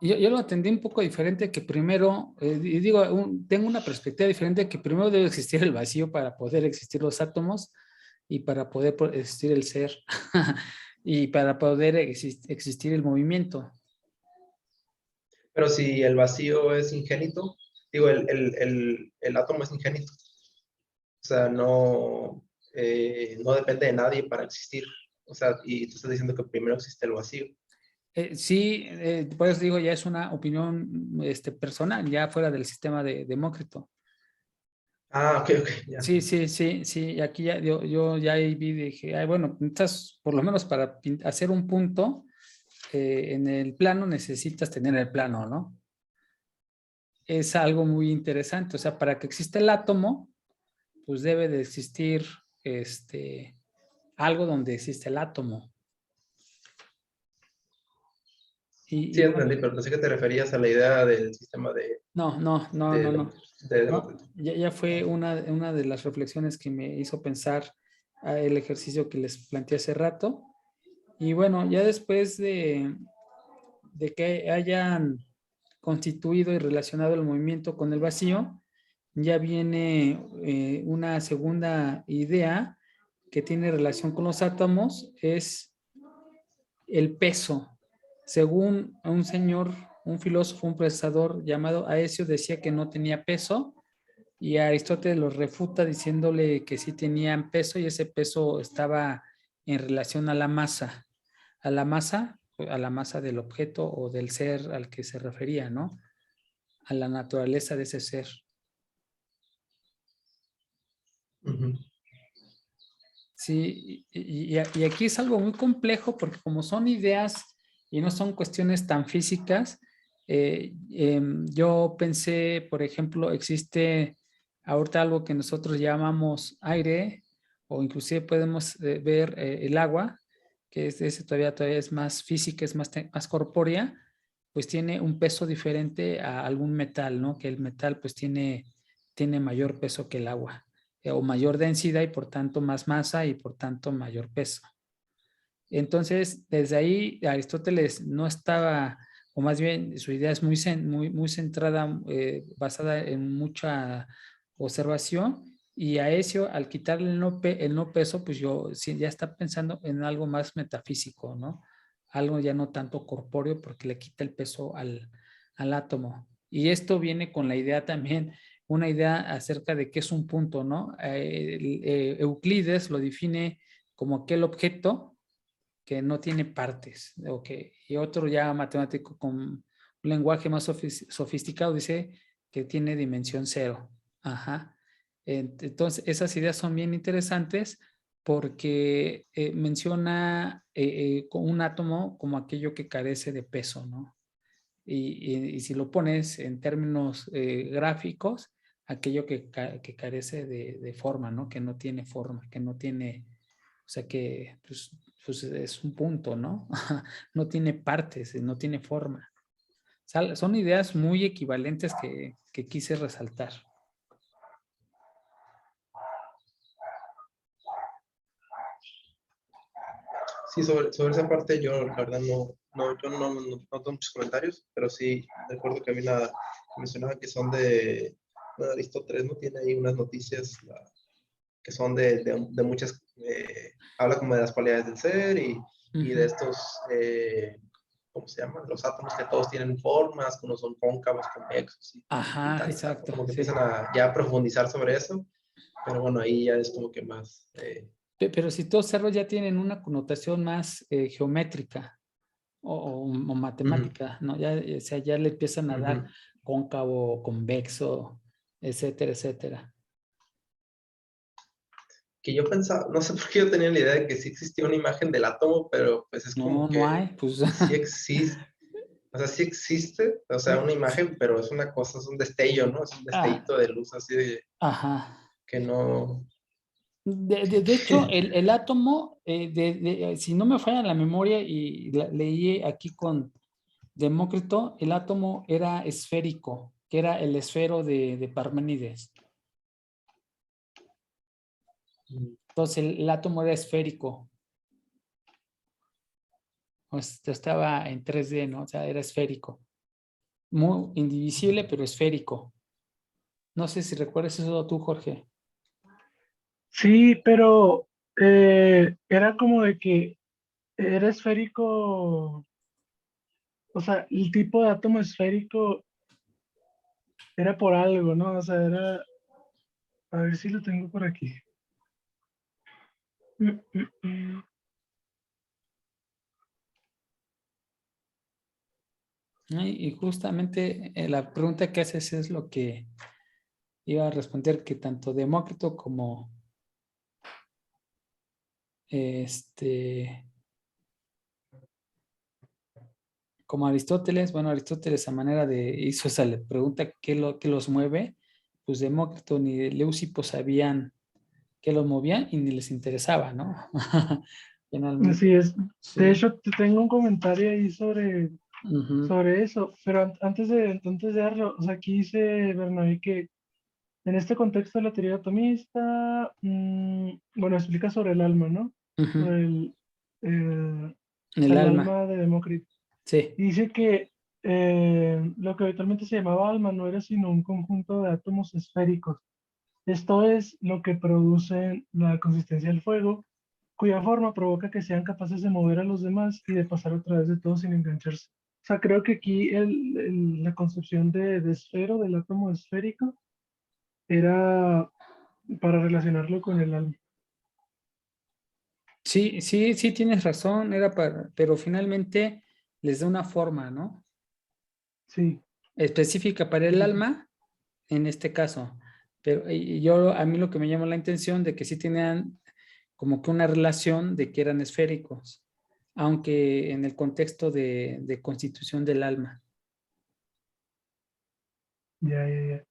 Yo lo entendí un poco diferente, que primero, y digo, tengo una perspectiva diferente, que primero debe existir el vacío para poder existir los átomos y para poder existir el ser y para poder existir el movimiento.
Pero si el vacío es ingénito, digo, el átomo es ingénito, o sea, no depende de nadie para existir. O sea, y tú estás diciendo que primero existe el vacío.
Sí, por eso digo, ya es una opinión personal, ya fuera del sistema de Demócrito.
Ah, ok, ya.
Sí, sí, sí, sí, aquí ya, yo ya ahí vi, dije, ay, bueno, necesitas, por lo menos para hacer un punto en el plano, necesitas tener el plano, ¿no? Es algo muy interesante, o sea, para que exista el átomo, pues debe de existir algo donde existe el átomo.
Sí,
Y bueno,
entendí, pero pensé que te referías a la idea del sistema de,
no, no, no,
de,
no, no.
de
No,
Demócrito.
ya fue una de las reflexiones que me hizo pensar el ejercicio que les planteé hace rato. Y bueno, ya después de que hayan constituido y relacionado el movimiento con el vacío, ya viene una segunda idea que tiene relación con los átomos, es el peso. Según un señor, un filósofo, un pensador llamado Aesio, decía que no tenía peso, y Aristóteles lo refuta diciéndole que sí tenían peso, y ese peso estaba en relación a la masa del objeto o del ser al que se refería, ¿no? A la naturaleza de ese ser.
Ujú.
Sí, y aquí es algo muy complejo porque como son ideas y no son cuestiones tan físicas, yo pensé, por ejemplo, existe ahorita algo que nosotros llamamos aire, o inclusive podemos ver el agua, que ese todavía es más física, es más corpórea, pues tiene un peso diferente a algún metal, ¿no? Que el metal pues tiene mayor peso que el agua, o mayor densidad y por tanto más masa y por tanto mayor peso. Entonces, desde ahí Aristóteles no estaba, o más bien su idea es muy centrada, basada en mucha observación, y a eso, al quitarle el no peso, pues yo sí, ya está pensando en algo más metafísico, ¿no? Algo ya no tanto corpóreo porque le quita el peso al átomo. Y esto viene con la idea también, una idea acerca de qué es un punto, ¿no? Euclides lo define como aquel objeto que no tiene partes, okay. Y otro ya matemático con un lenguaje más sofisticado dice que tiene dimensión 0. Ajá. Entonces, esas ideas son bien interesantes porque menciona con un átomo como aquello que carece de peso, ¿no? Y si lo pones en términos gráficos, aquello que carece de forma, ¿no? Que no tiene forma, que no tiene, o sea que pues es un punto, ¿no? No tiene partes, no tiene forma. O sea, son ideas muy equivalentes que quise resaltar.
Sí, sobre esa parte yo, la verdad, yo no tengo muchos comentarios, pero sí recuerdo que había una, mencionaba que son de, bueno, Aristóteles, ¿no? Tiene ahí unas noticias que son de muchas, habla como de las cualidades del ser y de estos, ¿cómo se llaman? Los átomos que todos tienen formas, que unos son cóncavos, convexos y
Ajá,
tal y tal.
exacto.
Como que
Sí.
empiezan a ya profundizar sobre eso, pero bueno, ahí ya es como que más...
Pero si todos cerros ya tienen una connotación más geométrica o matemática, ¿no? Ya, o sea, ya le empiezan a dar cóncavo, convexo, etcétera, etcétera.
Que yo pensaba, no sé por qué yo tenía la idea de que sí existía una imagen del átomo, pero pues es como
No, no
que
hay, pues.
sí existe, o sea, sí existe, o sea, una imagen, pero es una cosa, es un destello, ¿no? Es un
Ah,
destellito de luz así de
ajá.
que no...
De hecho, el átomo, si no me falla la memoria y leí aquí con Demócrito, el átomo era esférico, que era el esfero de Parménides. Entonces, el átomo era esférico. Pues, estaba en 3D, ¿no? O sea, era esférico. Muy indivisible, pero esférico. No sé si recuerdas eso tú, Jorge.
Sí, pero era como de que era esférico, o sea, el tipo de átomo esférico era por algo, ¿no? O sea, era, a ver si lo tengo por aquí. Mm, mm, mm.
Y justamente la pregunta que haces es lo que iba a responder, que tanto Demócrito este, como Aristóteles, bueno, Aristóteles a manera hizo esa pregunta, ¿qué los mueve? Pues Demócrito ni Leucipo sabían qué los movía y ni les interesaba, ¿no? Finalmente.
Así es. De
Sí.
hecho, te tengo un comentario ahí
Ujú,
sobre eso, pero antes de darlo, o sea, aquí dice Bernabé que en este contexto de la teoría atomista, bueno, explica sobre el alma, ¿no?
ujú.
Sobre o sea,
El
el
alma,
alma de Demócrito.
sí.
Y dice que lo que habitualmente se llamaba alma no era sino un conjunto de átomos esféricos. Esto es lo que produce la consistencia del fuego, cuya forma provoca que sean capaces de mover a los demás y de pasar a través de todo sin engancharse. O sea, creo que aquí la concepción de esfero, del átomo esférico, era para relacionarlo con el alma.
Sí, sí, sí, tienes razón, pero finalmente les da una forma, ¿no?
Sí,
Específica para
sí,
el
sí, sí.
alma, en este caso. Pero a mí lo que me llamó la intención de que sí tenían como que una relación de que eran esféricos, aunque en el contexto de constitución del alma.
Ya, ya, ya.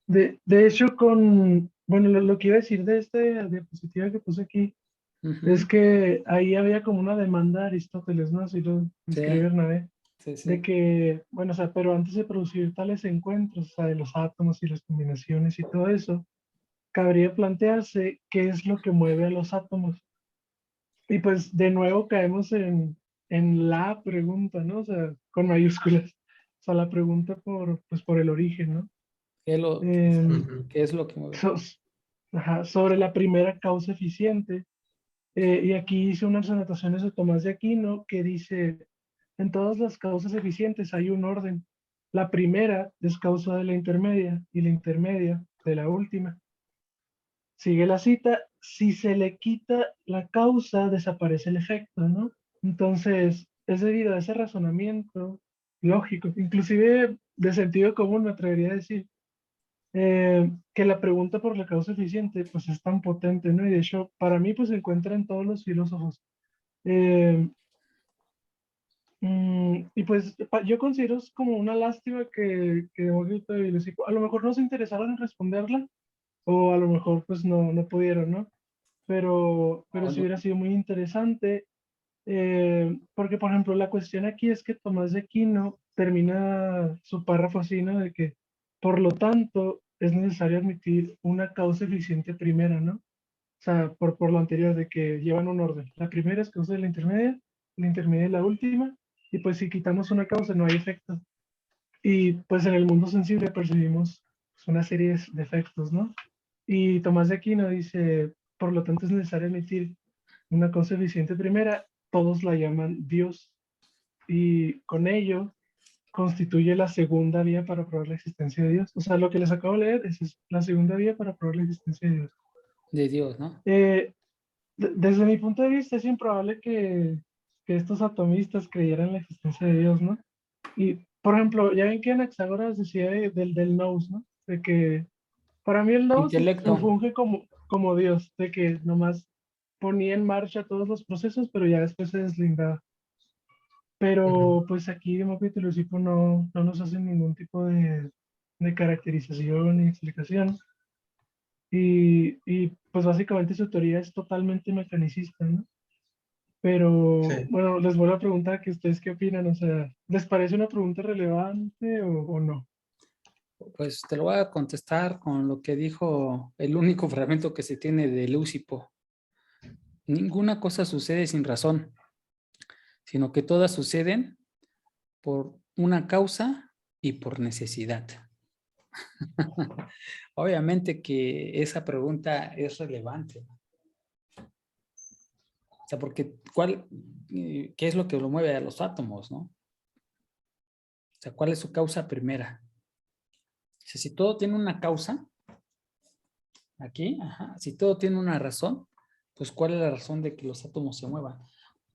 De hecho, bueno, lo que iba a decir de esta diapositiva que puse aquí es
Ujú,
que ahí había como una demanda de Aristóteles, ¿no? Así lo escribe
sí,
Bernabé,
sí,
de
sí.
que, bueno, o sea, pero antes de producir tales encuentros, o sea, de los átomos y las combinaciones y todo eso, cabría plantearse qué es lo que mueve a los átomos. Y pues de nuevo caemos en la pregunta, ¿no? O sea, con mayúsculas. O sea, la pregunta pues, por el origen, ¿no?
¿Qué es lo,
Em,
qué es lo que mueve?
so- ajá, sobre la primera causa eficiente. Y aquí hice unas anotaciones de Tomás de Aquino que dice, en todas las causas eficientes hay un orden. La primera es causa de la intermedia y la intermedia de la última. Sigue la cita, si se le quita la causa, desaparece el efecto, ¿no? Entonces, es debido a ese razonamiento lógico, inclusive de sentido común, me atrevería a decir, que la pregunta por la causa eficiente pues es tan potente, ¿no? Y de hecho, para mí pues se encuentra en todos los filósofos. Eh, y pues yo considero es como una lástima que Demócrito y Leucipo a lo mejor no se interesaron en responderla, o a lo mejor pues no pudieron, ¿no? Pero
O
sí
no-
hubiera sido muy interesante, porque por ejemplo la cuestión aquí es que Tomás de Aquino termina su párrafo así, ¿no? De que por lo tanto es necesario admitir una causa eficiente primera, ¿no? O sea, por lo anterior, de que llevan un orden. La primera es causa de la intermedia es la última, y pues si quitamos una causa no hay efecto. Y pues en el mundo sensible percibimos pues, una serie de efectos, ¿no? Y Tomás de Aquino dice, por lo tanto es necesario emitir una causa eficiente primera, todos la llaman Dios, y con ello constituye la segunda vía para probar la existencia de Dios. O sea, lo que les acabo de leer es la segunda vía para probar la existencia de Dios.
de Dios, ¿no?
Desde mi punto de vista es improbable que estos atomistas creyeran en la existencia de Dios, ¿no? Y, por ejemplo, ya ven que Anaxágoras decía del nous, ¿no? De que para mí el nous
Intelecto.
funge como Dios, de que nomás ponía en marcha todos los procesos, pero ya después se deslindaba.
Ujú.
Pero pues aquí Demócrito y Leucipo no nos hacen ningún tipo de caracterización ni explicación. Y pues básicamente su teoría es totalmente mecanicista, ¿no? Pero
Sí.
bueno, les vuelvo a preguntar que ustedes qué opinan, o sea, ¿les parece una pregunta relevante o no?
Pues te lo voy a contestar con lo que dijo el único fragmento que se tiene de Leucipo. Ninguna cosa sucede sin razón, sino que todas suceden por una causa y por necesidad. Obviamente que esa pregunta es relevante. O sea, porque ¿qué es lo que lo mueve a los átomos, no? O sea, ¿cuál es su causa primera? O sea, si todo tiene una causa, aquí, ajá, si todo tiene una razón, pues ¿cuál es la razón de que los átomos se muevan?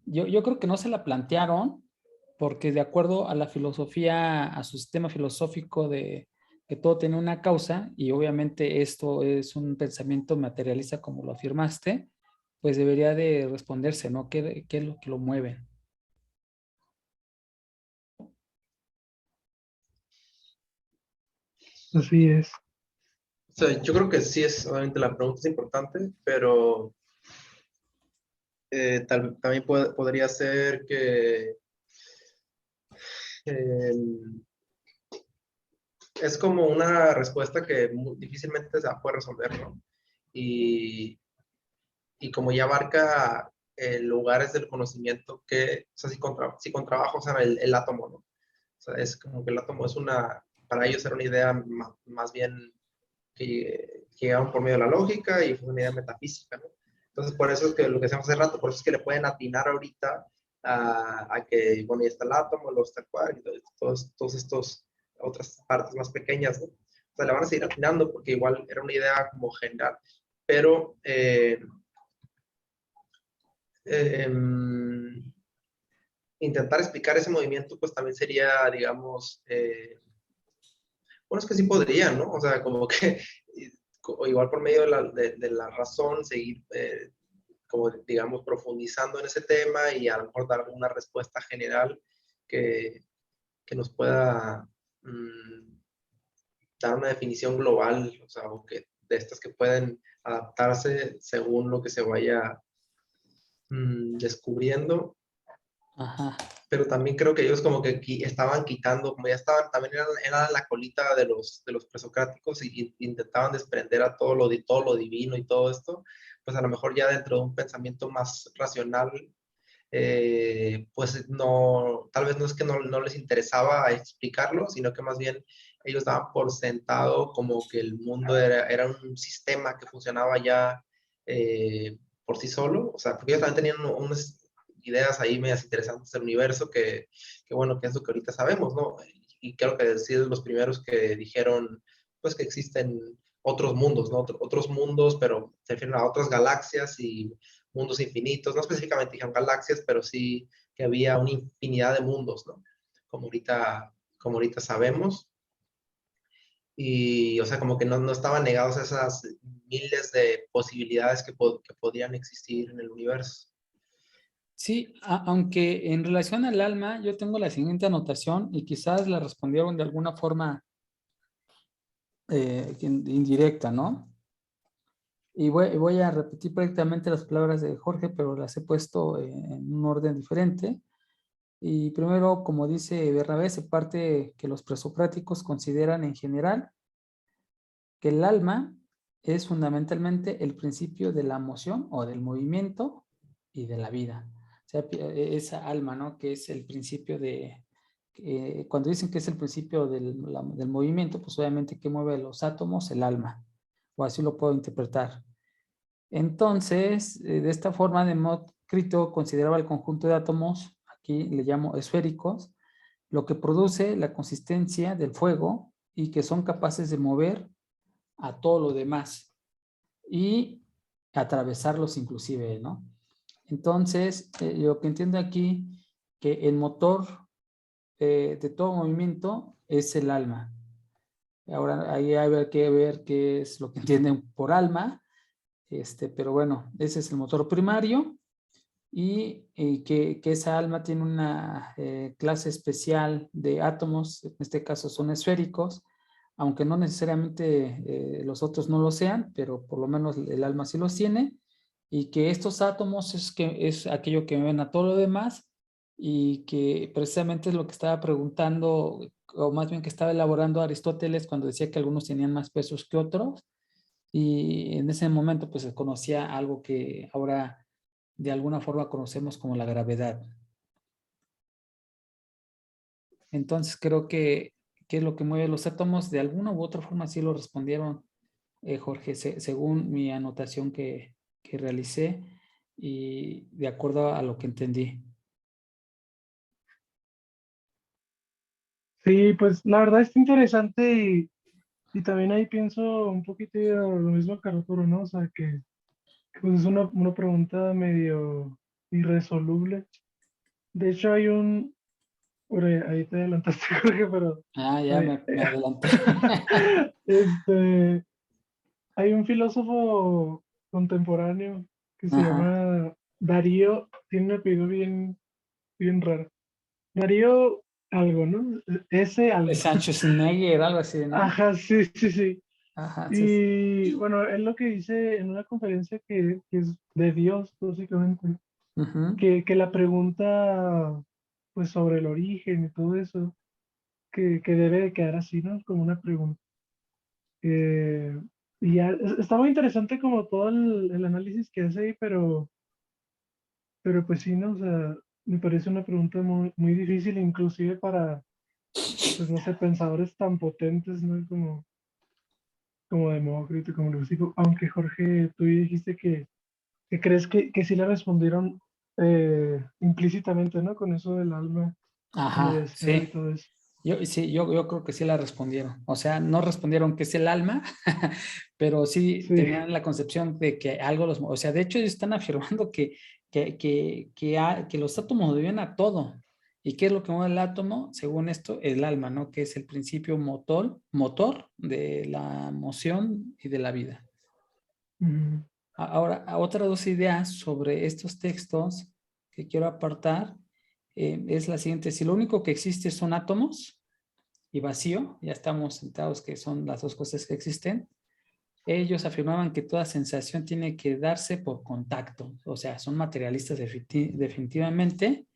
Yo creo que no se la plantearon porque de acuerdo a la filosofía, a su sistema filosófico de que todo tiene una causa, y obviamente esto es un pensamiento materialista como lo afirmaste, pues debería de responderse, ¿no? ¿Qué es lo que lo mueve?
Así es.
O sea, yo creo que sí es, obviamente la pregunta es importante, pero también podría ser que eh, es como una respuesta que difícilmente se puede resolver, ¿no? Y, y como ya abarca lugares del conocimiento que, o sea, si con trabajo, o sea, el átomo, ¿no? O sea, es como que el átomo es para ellos era una idea más bien que llegaron por medio de la lógica y fue una idea metafísica, ¿no? Entonces, por eso es que lo que decíamos hace rato, por eso es que le pueden atinar ahorita a que, bueno, ya está el átomo, luego está el quark, y todos estos otras partes más pequeñas, ¿no? O sea, le van a seguir atinando porque igual era una idea como general, pero eh, intentar explicar ese movimiento, pues también sería, digamos, bueno, es que sí podrían, ¿no? O sea, como que igual por medio de la razón, seguir, como digamos, profundizando en ese tema y a lo mejor dar una respuesta general que, que nos pueda dar una definición global, o sea, de estas que pueden adaptarse según lo que se vaya descubriendo,
Ajá,
pero también creo que ellos como que estaban quitando, como ya estaban, también eran la colita de los presocráticos y intentaban desprender a todo lo divino y todo esto, pues a lo mejor ya dentro de un pensamiento más racional, pues no, tal vez no es que no les interesaba explicarlo, sino que más bien ellos daban por sentado como que el mundo era un sistema que funcionaba ya por sí solo, o sea, porque ellos también tenían unas ideas ahí medias interesantes del universo bueno, que es lo que ahorita sabemos, ¿no? Y creo que decir los primeros que dijeron, pues que existen otros mundos, ¿no? Otros mundos, pero se refieren a otras galaxias y mundos infinitos, no específicamente dijeron galaxias, pero sí que había una infinidad de mundos, ¿no? como ahorita sabemos. Y, o sea, como que no estaban negados a esas miles de posibilidades que podían existir en el universo.
Sí, aunque en relación al alma, yo tengo la siguiente anotación y quizás la respondieron de alguna forma indirecta, ¿no? Y voy a repetir prácticamente las palabras de Jorge, pero las he puesto en un orden diferente. Y primero, como dice Bernabé, se parte que los presocráticos consideran en general que el alma es fundamentalmente el principio de la moción o del movimiento y de la vida. O sea, esa alma, ¿no? Que es el principio de... cuando dicen que es el principio del movimiento, pues obviamente que mueve los átomos, el alma. O así lo puedo interpretar. Entonces, de esta forma, Demócrito consideraba el conjunto de átomos, aquí le llamo esféricos, lo que produce la consistencia del fuego y que son capaces de mover a todo lo demás y atravesarlos inclusive, ¿no? Entonces, lo que entiendo aquí, que el motor de todo movimiento es el alma. Ahora, ahí hay que ver qué es lo que entienden por alma, pero bueno, ese es el motor primario y que esa alma tiene una clase especial de átomos, en este caso son esféricos, aunque no necesariamente los otros no lo sean, pero por lo menos el alma sí los tiene, y que estos átomos es aquello que ven a todo lo demás, y que precisamente es lo que estaba preguntando, o más bien que estaba elaborando Aristóteles cuando decía que algunos tenían más pesos que otros, y en ese momento pues se conocía algo que ahora de alguna forma conocemos como la gravedad. Entonces creo que es lo que mueve los átomos, de alguna u otra forma sí lo respondieron, Jorge, según mi anotación que realicé y de acuerdo a lo que entendí.
Sí, pues la verdad es interesante y también ahí pienso un poquito lo mismo que Arturo, ¿no? O sea, que pues es una pregunta medio irresoluble. De hecho, hay ahí te adelantaste, Jorge, pero
Ah, ya
hay,
me adelanté.
este, hay un filósofo contemporáneo que se
Ajá.
llama Darío, tiene un apellido bien raro. Darío algo, ¿no? Ese
De
algo.
Sancho Schwarzenegger, algo así, ¿no?
Ajá, sí, sí, sí.
Ajá, sí, sí.
Y bueno, él lo que dice en una conferencia que es de Dios, básicamente,
Ujú.
que la pregunta, pues sobre el origen y todo eso, que debe de quedar así, ¿no? Como una pregunta. Eh, y ya, está muy interesante como todo el análisis que hace ahí, pero pues sí, ¿no? O sea, me parece una pregunta muy difícil, inclusive para, pues no sé, pensadores tan potentes, ¿no? Como Demócrito, como Leucipo, aunque Jorge, tú dijiste que crees que sí le respondieron implícitamente, ¿no? Con eso del alma y de
Ajá,
ser y
sí.
todo eso.
Yo creo que sí la respondieron. O sea, no respondieron que es el alma, pero sí
Sí.
tenían la concepción de que algo los... O sea, de hecho ellos están afirmando que los átomos viven a todo. ¿Y qué es lo que mueve el átomo? Según esto, el alma, ¿no? Que es el principio motor de la moción y de la vida.
Ujú.
Ahora, otras dos ideas sobre estos textos que quiero apartar es la siguiente. Si lo único que existe son átomos y vacío, ya estamos sentados que son las dos cosas que existen, ellos afirmaban que toda sensación tiene que darse por contacto, o sea, son materialistas definitivamente.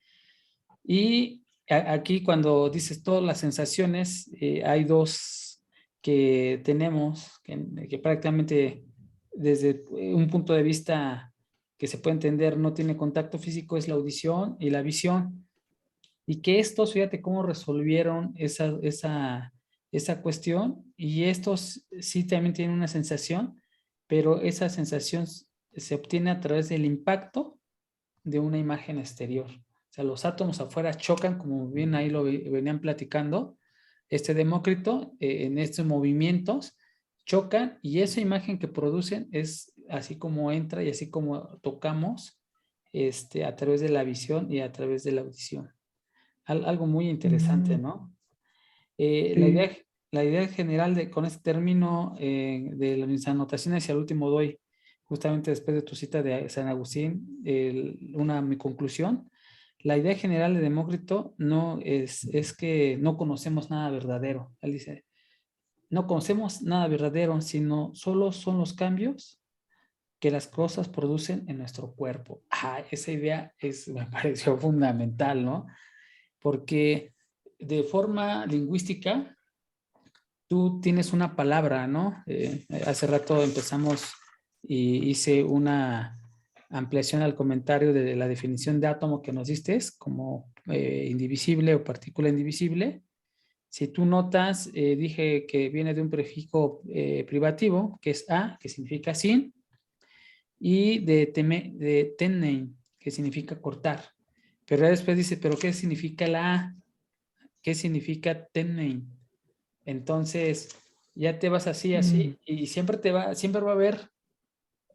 Y aquí cuando dices todas las sensaciones, hay dos que tenemos, que prácticamente desde un punto de vista que se puede entender no tiene contacto físico, es la audición y la visión. Y que estos, fíjate cómo resolvieron esa cuestión, y estos sí también tienen una sensación, pero esa sensación se obtiene a través del impacto de una imagen exterior. O sea, los átomos afuera chocan, como bien ahí lo venían platicando, Demócrito, en estos movimientos, chocan y esa imagen que producen es así como entra y así como tocamos a través de la visión y a través de la audición. algo muy interesante, ¿no? La
Sí.
idea general con este término de mis anotaciones y al último doy, justamente después de tu cita de San Agustín, mi conclusión. La idea general de Demócrito no es que no conocemos nada verdadero. Él dice, no conocemos nada verdadero, sino solo son los cambios que las cosas producen en nuestro cuerpo. Esa idea me pareció fundamental, ¿no? Porque de forma lingüística, tú tienes una palabra, ¿no? Hace rato empezamos y hice una ampliación al comentario de la definición de átomo que nos diste como indivisible o partícula indivisible. Si tú notas, dije que viene de un prefijo privativo, que es a, que significa sin, y de tenein, que significa cortar. Pero después dice, ¿pero qué significa la a? ¿Qué significa tenein? Entonces, ya te vas así,
Mm,
así, y siempre va a haber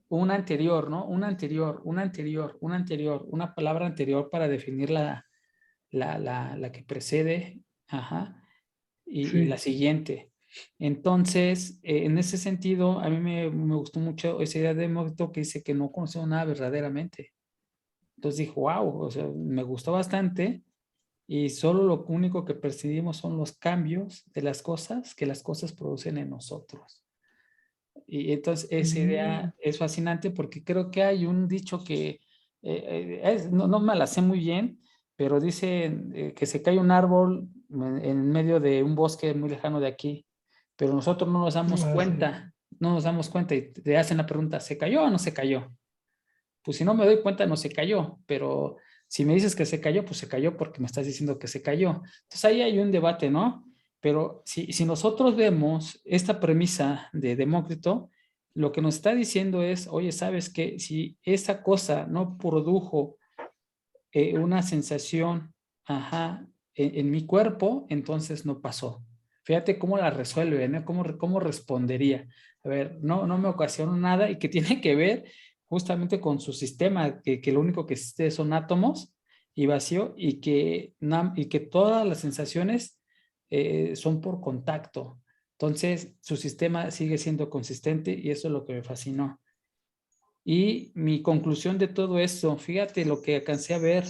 una anterior, ¿no? Una anterior, una palabra anterior para definir la que precede, ajá, y la
sí.
siguiente. Entonces, en ese sentido, a mí me gustó mucho esa idea de Mocto que dice que no conocemos nada verdaderamente. Entonces dije, wow, o sea, me gustó bastante y solo lo único que percibimos son los cambios de las cosas que las cosas producen en nosotros. Y entonces esa
Mm,
idea es fascinante porque creo que hay un dicho que no me la sé muy bien, pero dice que se cae un árbol en medio de un bosque muy lejano de aquí, pero nosotros no nos damos
ah, sí.
cuenta, no nos damos cuenta y te hacen la pregunta, ¿se cayó o no se cayó? Pues si no me doy cuenta, no se cayó, pero si me dices que se cayó, pues se cayó porque me estás diciendo que se cayó. Entonces ahí hay un debate, ¿no? Pero si nosotros vemos esta premisa de Demócrito, lo que nos está diciendo es, oye, ¿sabes qué? Si esa cosa no produjo una sensación, ajá, en mi cuerpo, entonces no pasó. Fíjate cómo la resuelve, ¿no? ¿Cómo respondería? A ver, no me ocasionó nada y que tiene que ver justamente con su sistema, que lo único que existe son átomos y vacío y que todas las sensaciones son por contacto. Entonces, su sistema sigue siendo consistente y eso es lo que me fascinó. Y mi conclusión de todo esto, fíjate lo que alcancé a ver,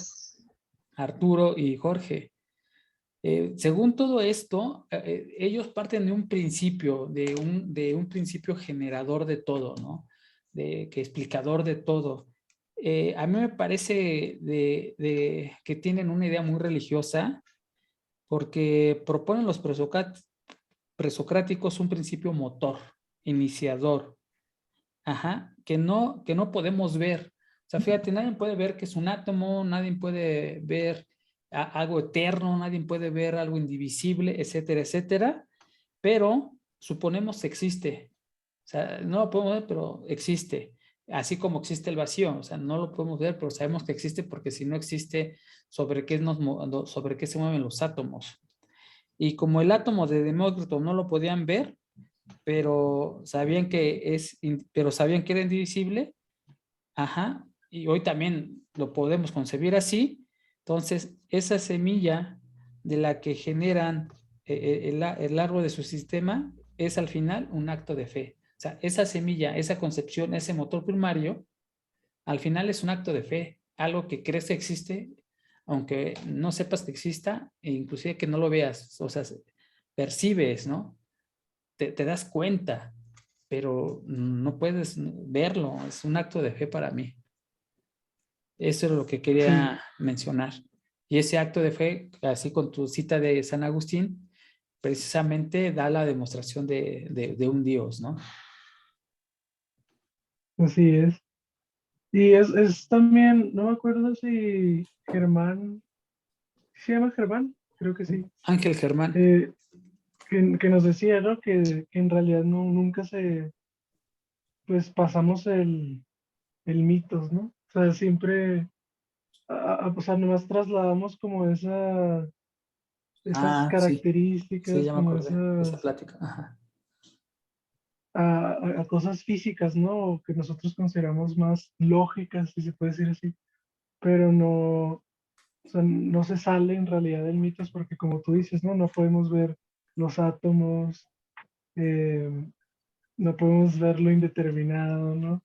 Arturo y Jorge. Según todo esto, ellos parten de un principio, de un principio generador de todo, ¿no? Que explicador de todo. A mí me parece que tienen una idea muy religiosa porque proponen los presocráticos un principio motor, iniciador, ajá, que no podemos ver. O sea, fíjate, nadie puede ver que es un átomo, nadie puede ver algo eterno, nadie puede ver algo indivisible, etcétera, etcétera, pero suponemos que existe. O sea, no lo podemos ver, pero existe. Así como existe el vacío, o sea, no lo podemos ver, pero sabemos que existe porque si no existe, sobre qué se mueven los átomos. Y como el átomo de Demócrito no lo podían ver, pero sabían que era indivisible, ajá, y hoy también lo podemos concebir así. Entonces, esa semilla de la que generan el árbol de su sistema es al final un acto de fe. O sea, esa semilla, esa concepción, ese motor primario, al final es un acto de fe, algo que crees que existe, aunque no sepas que exista, e inclusive que no lo veas, o sea, percibes, ¿no? Te das cuenta, pero no puedes verlo, es un acto de fe para mí. Eso es lo que
Sí,
quería mencionar. Y ese acto de fe, así con tu cita de San Agustín, precisamente da la demostración de un Dios, ¿no?
así es. Y es también, no me acuerdo si Germán, ¿se llama Germán? Creo que sí.
Ángel Germán.
Eh, que nos decía, ¿no? Que en realidad no, nunca pues pasamos el mitos, ¿no? O sea, siempre, o sea, nomás trasladamos como esas
Sí, sí,
características,
ya me
como
acordé de esa
esas,
plática. Ajá.
a cosas físicas, ¿no? O que nosotros consideramos más lógicas, si se puede decir así, pero no. O sea, no se sale en realidad del mito, es porque como tú dices, ¿no? No podemos ver los átomos, eh, no podemos ver lo indeterminado, ¿no?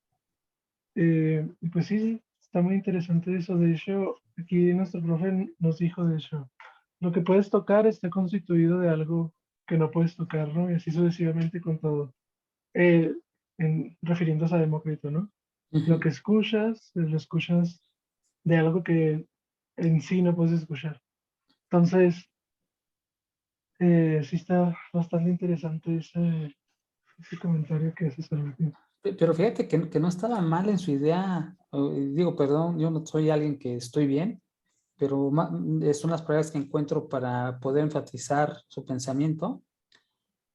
Y pues sí, sí, está muy interesante eso. De hecho, aquí nuestro profe nos dijo, de hecho, lo que puedes tocar está constituido de algo que no puedes tocar, ¿no? Y así sucesivamente con todo. Eh, refiriéndose a Demócrito, ¿no? Lo que
Ujú.
escuchas, lo escuchas de algo que en sí no puedes escuchar. Entonces, sí está bastante interesante ese comentario que haces al último.
Pero fíjate que no estaba mal en su idea. Digo, perdón, yo no soy alguien que estoy bien, pero son las palabras que encuentro para poder enfatizar su pensamiento,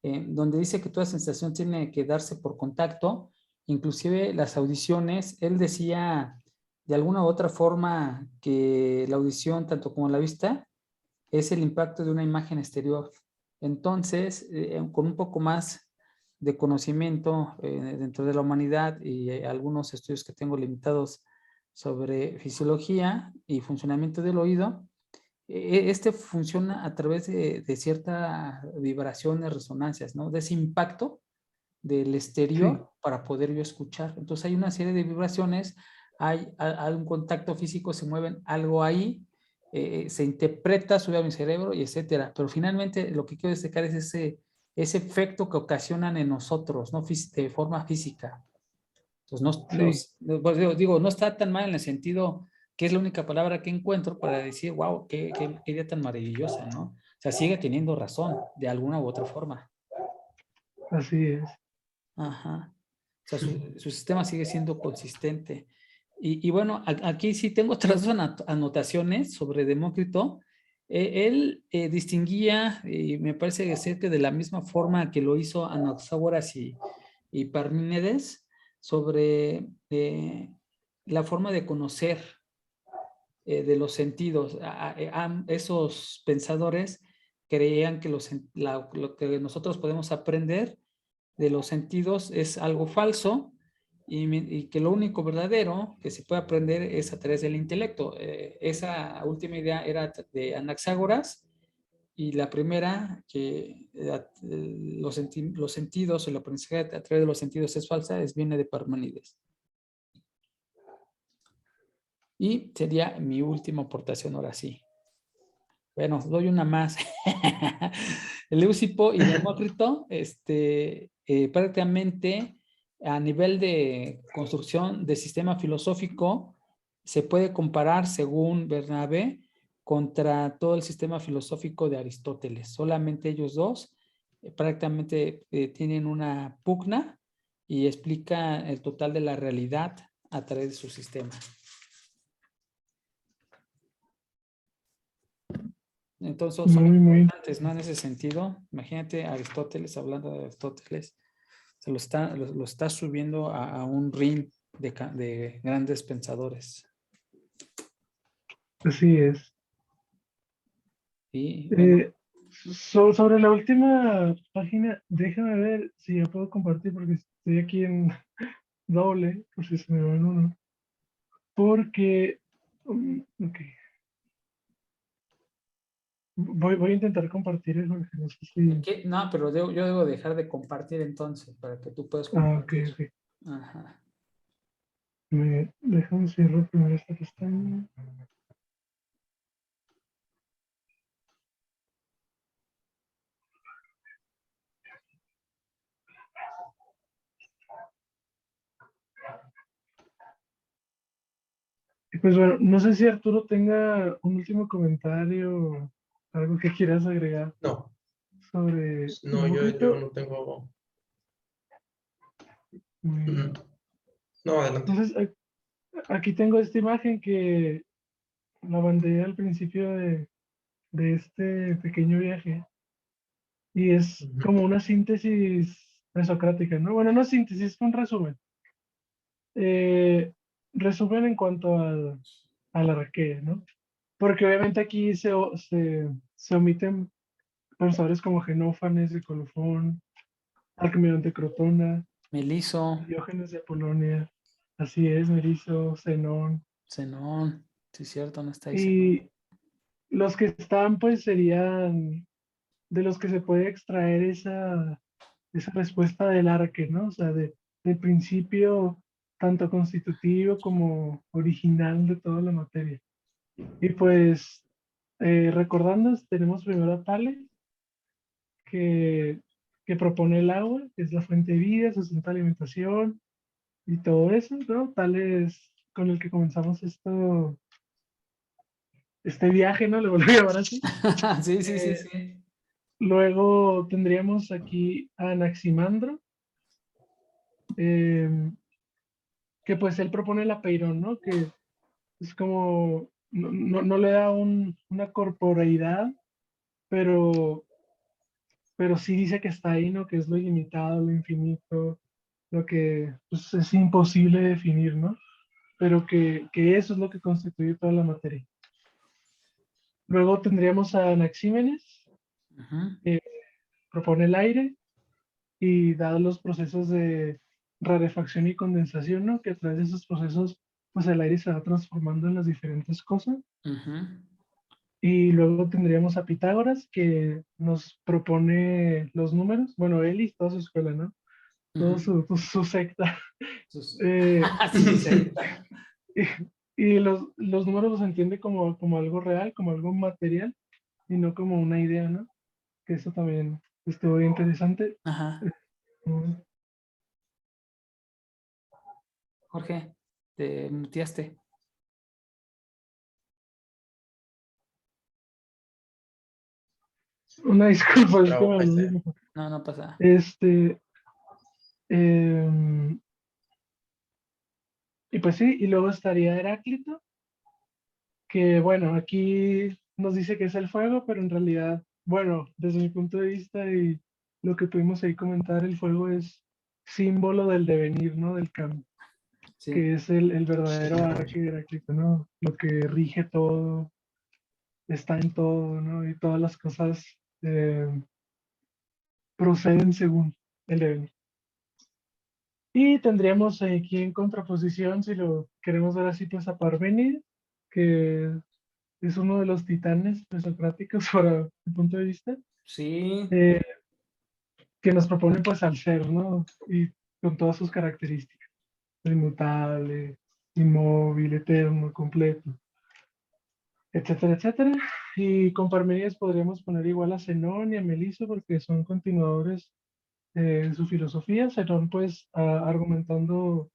donde dice que toda sensación tiene que darse por contacto, inclusive las audiciones. Él decía de alguna u otra forma que la audición, tanto como la vista, es el impacto de una imagen exterior. Entonces, con un poco más de conocimiento dentro de la humanidad y algunos estudios que tengo limitados sobre fisiología y funcionamiento del oído, este funciona a través de cierta vibraciones, resonancias, ¿no? De ese impacto del
Sí,
exterior para poder yo escuchar. Entonces hay una serie de vibraciones, hay un contacto físico, se mueven algo ahí, se interpreta, sube a mi cerebro y etcétera. Pero finalmente lo que quiero destacar es ese efecto que ocasionan en nosotros, ¿no? De forma física. Entonces,
sí,
pues digo, no está tan mal en el sentido que es la única palabra que encuentro para decir, wow, qué idea tan maravillosa, ¿no? O sea, sigue teniendo razón de alguna u otra forma.
así es.
Ajá. O sea,
Sí.
su sistema sigue siendo consistente. Y bueno, aquí sí tengo otras anotaciones sobre Demócrito. Él distinguía, y me parece ser que de la misma forma que lo hizo Anaxágoras y Parménides, sobre la forma de conocer de los sentidos. Esos pensadores creían que lo que nosotros podemos aprender de los sentidos es algo falso y que lo único verdadero que se puede aprender es a través del intelecto. Esa última idea era de Anaxágoras y la primera, que los sentidos, el aprendizaje a través de los sentidos es falsa, viene de Parménides. Y sería mi última aportación ahora sí. Bueno, doy una más. Leucipo y Demócrito, prácticamente a nivel de construcción de sistema filosófico, se puede comparar, según Bernabé, contra todo el sistema filosófico de Aristóteles. Solamente ellos dos prácticamente tienen una pugna y explica el total de la realidad a través de su sistema. Entonces son
Muy, muy
importantes, ¿no? En ese sentido, imagínate Aristóteles, hablando de Aristóteles, lo está subiendo a un ring de grandes pensadores.
así es.
Y bueno,
Eh, sobre la última página, déjame ver si ya puedo compartir porque estoy aquí en doble, por si se me va en uno. Porque, ok, voy a intentar compartir eso, porque no sé si...
no, pero yo debo dejar de compartir entonces para que tú puedas
Ah, ok,
compartir.
ok.
Ajá.
Déjame cerrar primero esta pestaña. Y pues bueno, no sé si Arturo tenga un último comentario, algo que quieras agregar
No,
sobre
no, yo
Demócrito.
no tengo.
Muy
Mm,
bien.
no, adelante.
Entonces, aquí tengo esta imagen que la mandé al principio de este pequeño viaje y es
Ujú.
como una síntesis presocrática, ¿no? Bueno, no síntesis, es un resumen. Eh, resumen en cuanto al arqué, ¿no? Porque obviamente aquí se omiten pensadores como Genófanes de Colofón, Alcmeón de Crotona,
Meliso,
Diógenes de Apolonia, así es, Merizo, Zenón.
Zenón, sí es cierto, no está ahí
Y
Zenón.
los que están, pues serían de los que se puede extraer esa respuesta del arque, ¿no? O sea, del principio tanto constitutivo como original de toda la materia. Y pues, recordando, tenemos primero a Tales, que, que propone el agua, que es la fuente de vida, sustenta la alimentación y todo eso, ¿no? Tales con el que comenzamos este viaje, ¿no? Le vuelvo a llamar así.
Sí, sí, sí,
Eh,
sí.
Luego tendríamos aquí a Anaximandro, eh, que pues él propone el apeirón, ¿no? Que es como, no le da una corporeidad, pero, pero sí dice que está ahí, ¿no? Que es lo ilimitado, lo infinito, lo que pues, es imposible definir, ¿no? Pero que eso es lo que constituye toda la materia. Luego tendríamos a Anaxímenes,
Ujú,
que propone el aire y dados los procesos de rarefacción y condensación, ¿no? Que a través de esos procesos, pues el aire se va transformando en las diferentes cosas.
ujú,
Y luego tendríamos a Pitágoras, que nos propone los números. Bueno, él y toda su escuela, ¿no? Toda
ujú.
su secta.
Sus-
Eh,
Su secta.
y los números los entiende como algo real, como algo material, y no como una idea, ¿no? Que eso también estuvo bien interesante.
Ajá.
Mm,
Jorge, te muteaste.
Una disculpa, es que
Pero
me
ahí
olvidé.
está.
No, no pasa.
Este, em, y pues sí, y luego estaría Heráclito, que bueno, aquí nos dice que es el fuego, pero en realidad, bueno, desde mi punto de vista y lo que pudimos ahí comentar, el fuego es símbolo del devenir, ¿no? Del cambio,
Sí.
que es el verdadero arque de Heráclito, ¿no? Lo que rige todo, está en todo, ¿no? Y todas las cosas eh, proceden según el devenir. Y tendríamos aquí en contraposición, si lo queremos ver así, pues a Parménides, que es uno de los titanes presocráticos para mi punto de vista,
Sí.
eh, que nos propone pues al ser, ¿no? Y con todas sus características, inmutable, inmóvil, eterno, completo, etcétera, etcétera. Y con Parménides podríamos poner igual a Zenón y a Meliso porque son continuadores de su filosofía. Zenón pues argumentando,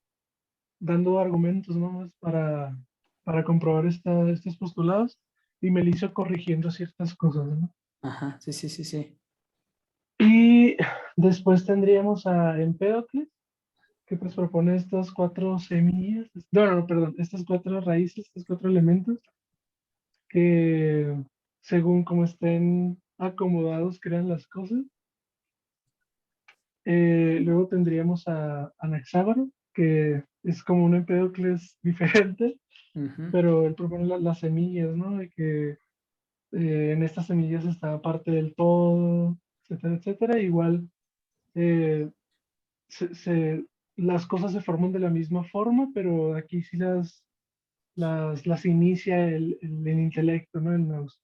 dando argumentos, ¿no? Más para comprobar estos postulados y Meliso corrigiendo ciertas cosas, ¿no?
Ajá. Sí, sí, sí, sí.
Y después tendríamos a Empédocles, que pues propone estas cuatro semillas, no, perdón, estas cuatro raíces, estos cuatro elementos, que según como estén acomodados crean las cosas. Luego tendríamos a Anaxágoras, que es como un Empédocles diferente,
Ujú,
pero él propone las semillas, ¿no? De que en estas semillas está parte del todo, etcétera, etcétera. Igual eh, se, se- las cosas se forman de la misma forma, pero aquí sí las inicia el intelecto, ¿no? El nous.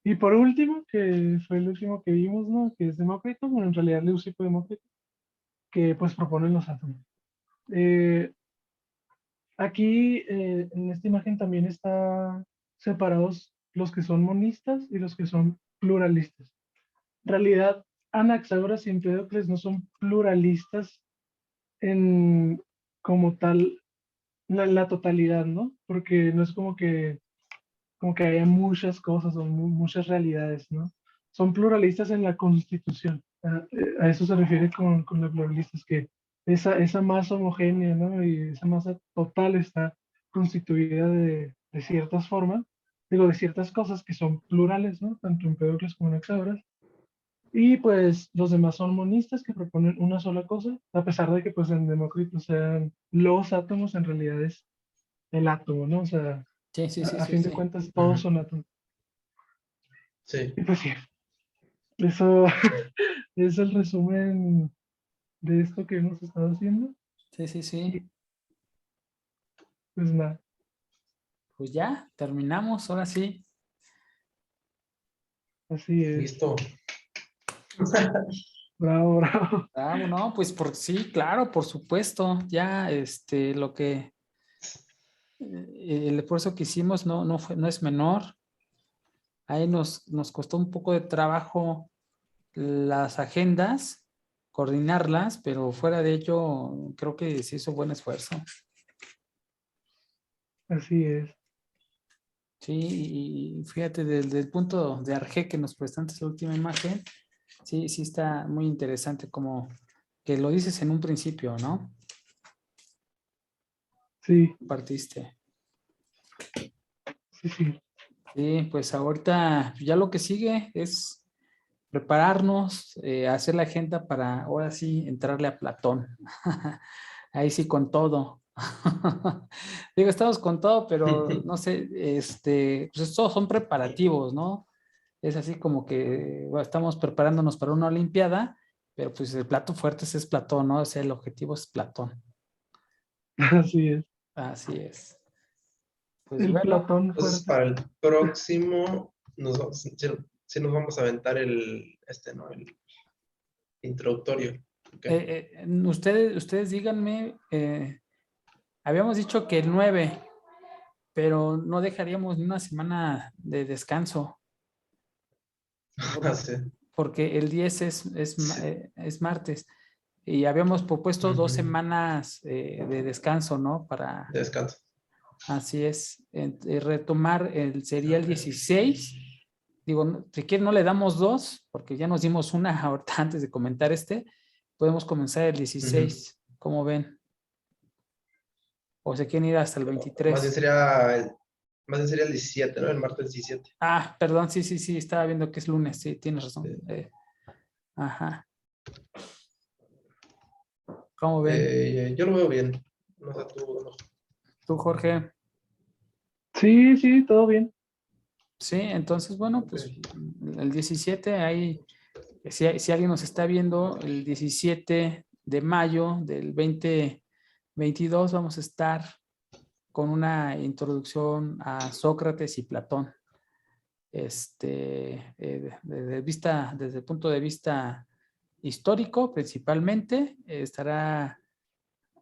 Y por último, que fue el último que vimos, ¿no? Que es Demócrito, bueno, en realidad Leucipo Demócrito, que pues proponen los átomos. Eh, Aquí en esta imagen también están separados los que son monistas y los que son pluralistas. En realidad, Anaxágoras y Empédocles no son pluralistas en como tal la totalidad, ¿no? Porque no es como que haya muchas cosas o muchas realidades, ¿no? Son pluralistas en la constitución. A eso se refiere con la pluralista, es que esa masa homogénea, ¿no? Y esa masa total está constituida de ciertas formas, digo, de ciertas cosas que son plurales, ¿no? Tanto Empédocles como Anaxágoras. Y pues los demás son monistas que proponen una sola cosa, a pesar de que pues en Demócrito sean los átomos, en realidad es el átomo, ¿no? O sea,
sí, sí, sí,
a
sí,
fin de
sí.
cuentas todos
Ujú.
son átomos.
Sí.
Y pues sí, eso es el resumen de esto que hemos estado haciendo.
Sí, sí,
Y
sí.
pues nada,
Pues ya, terminamos, ahora sí.
Así es.
Listo.
Bravo, bravo.
Bravo, no, pues sí, claro, por supuesto. Ya lo que el esfuerzo que hicimos no es menor. Ahí nos costó un poco de trabajo las agendas, coordinarlas, pero fuera de ello, creo que se hizo buen esfuerzo.
Así es.
Sí, y fíjate, desde el punto de Arge que nos prestaste la última imagen, sí está muy interesante, como que lo dices en un principio, ¿no?
Sí,
Partiste.
sí.
Sí, pues ahorita ya lo que sigue es prepararnos, hacer la agenda para ahora sí entrarle a Platón. Ahí sí con todo. Digo, estamos con todo, pero no sé, pues estos son preparativos, ¿no? Es así como que bueno, estamos preparándonos para una olimpiada, pero pues el plato fuerte es Platón, ¿no? O sea, el objetivo es Platón.
Así es.
Así es. Pues
El
bueno,
Platón
Entonces,
fuerte.
para el próximo, sí nos vamos a aventar ¿no? El introductorio. Ok.
ustedes díganme, habíamos dicho que el 9, pero no dejaríamos ni una semana de descanso,
Sí.
porque el 10
Sí.
es martes y habíamos propuesto 2
Ujú.
semanas de descanso, ¿no?
Descanso.
Así es, retomar sería el 16. Digo, si quieren no le damos 2, porque ya nos dimos una ahorita antes de comentar podemos comenzar el 16, ¿cómo ven? O se quieren ir hasta el
Más
23.
bien sería el 17, ¿no? El martes 17.
Ah, perdón, sí, estaba viendo que es lunes, sí, tienes razón.
Sí.
Ajá. ¿Cómo ven?
Yo lo veo bien. No sé tú. No.
¿Tú, Jorge?
Sí, todo bien.
Sí, entonces, bueno,
Ok.
pues el 17, ahí, si alguien nos está viendo, el 17 de mayo del 2022 vamos a estar con una introducción a Sócrates y Platón. Desde el punto de vista histórico, principalmente, estará